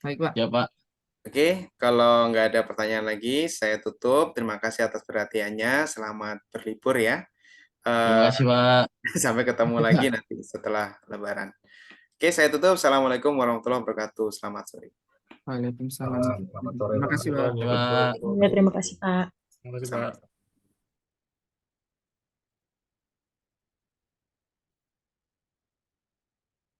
Baik Pak. Ya, Pak. Oke, kalau nggak ada pertanyaan lagi, saya tutup. Terima kasih atas perhatiannya. Selamat berlibur ya. Terima kasih, Pak. Sampai ketemu lagi nanti setelah Lebaran. Oke, saya tutup. Assalamualaikum warahmatullahi wabarakatuh. Selamat sore. Waalaikumsalam. Selamat sore Terima kasih Pak. Terima kasih, Pak. Ya, terima kasih Pak. Terima kasih, Sama. Pak.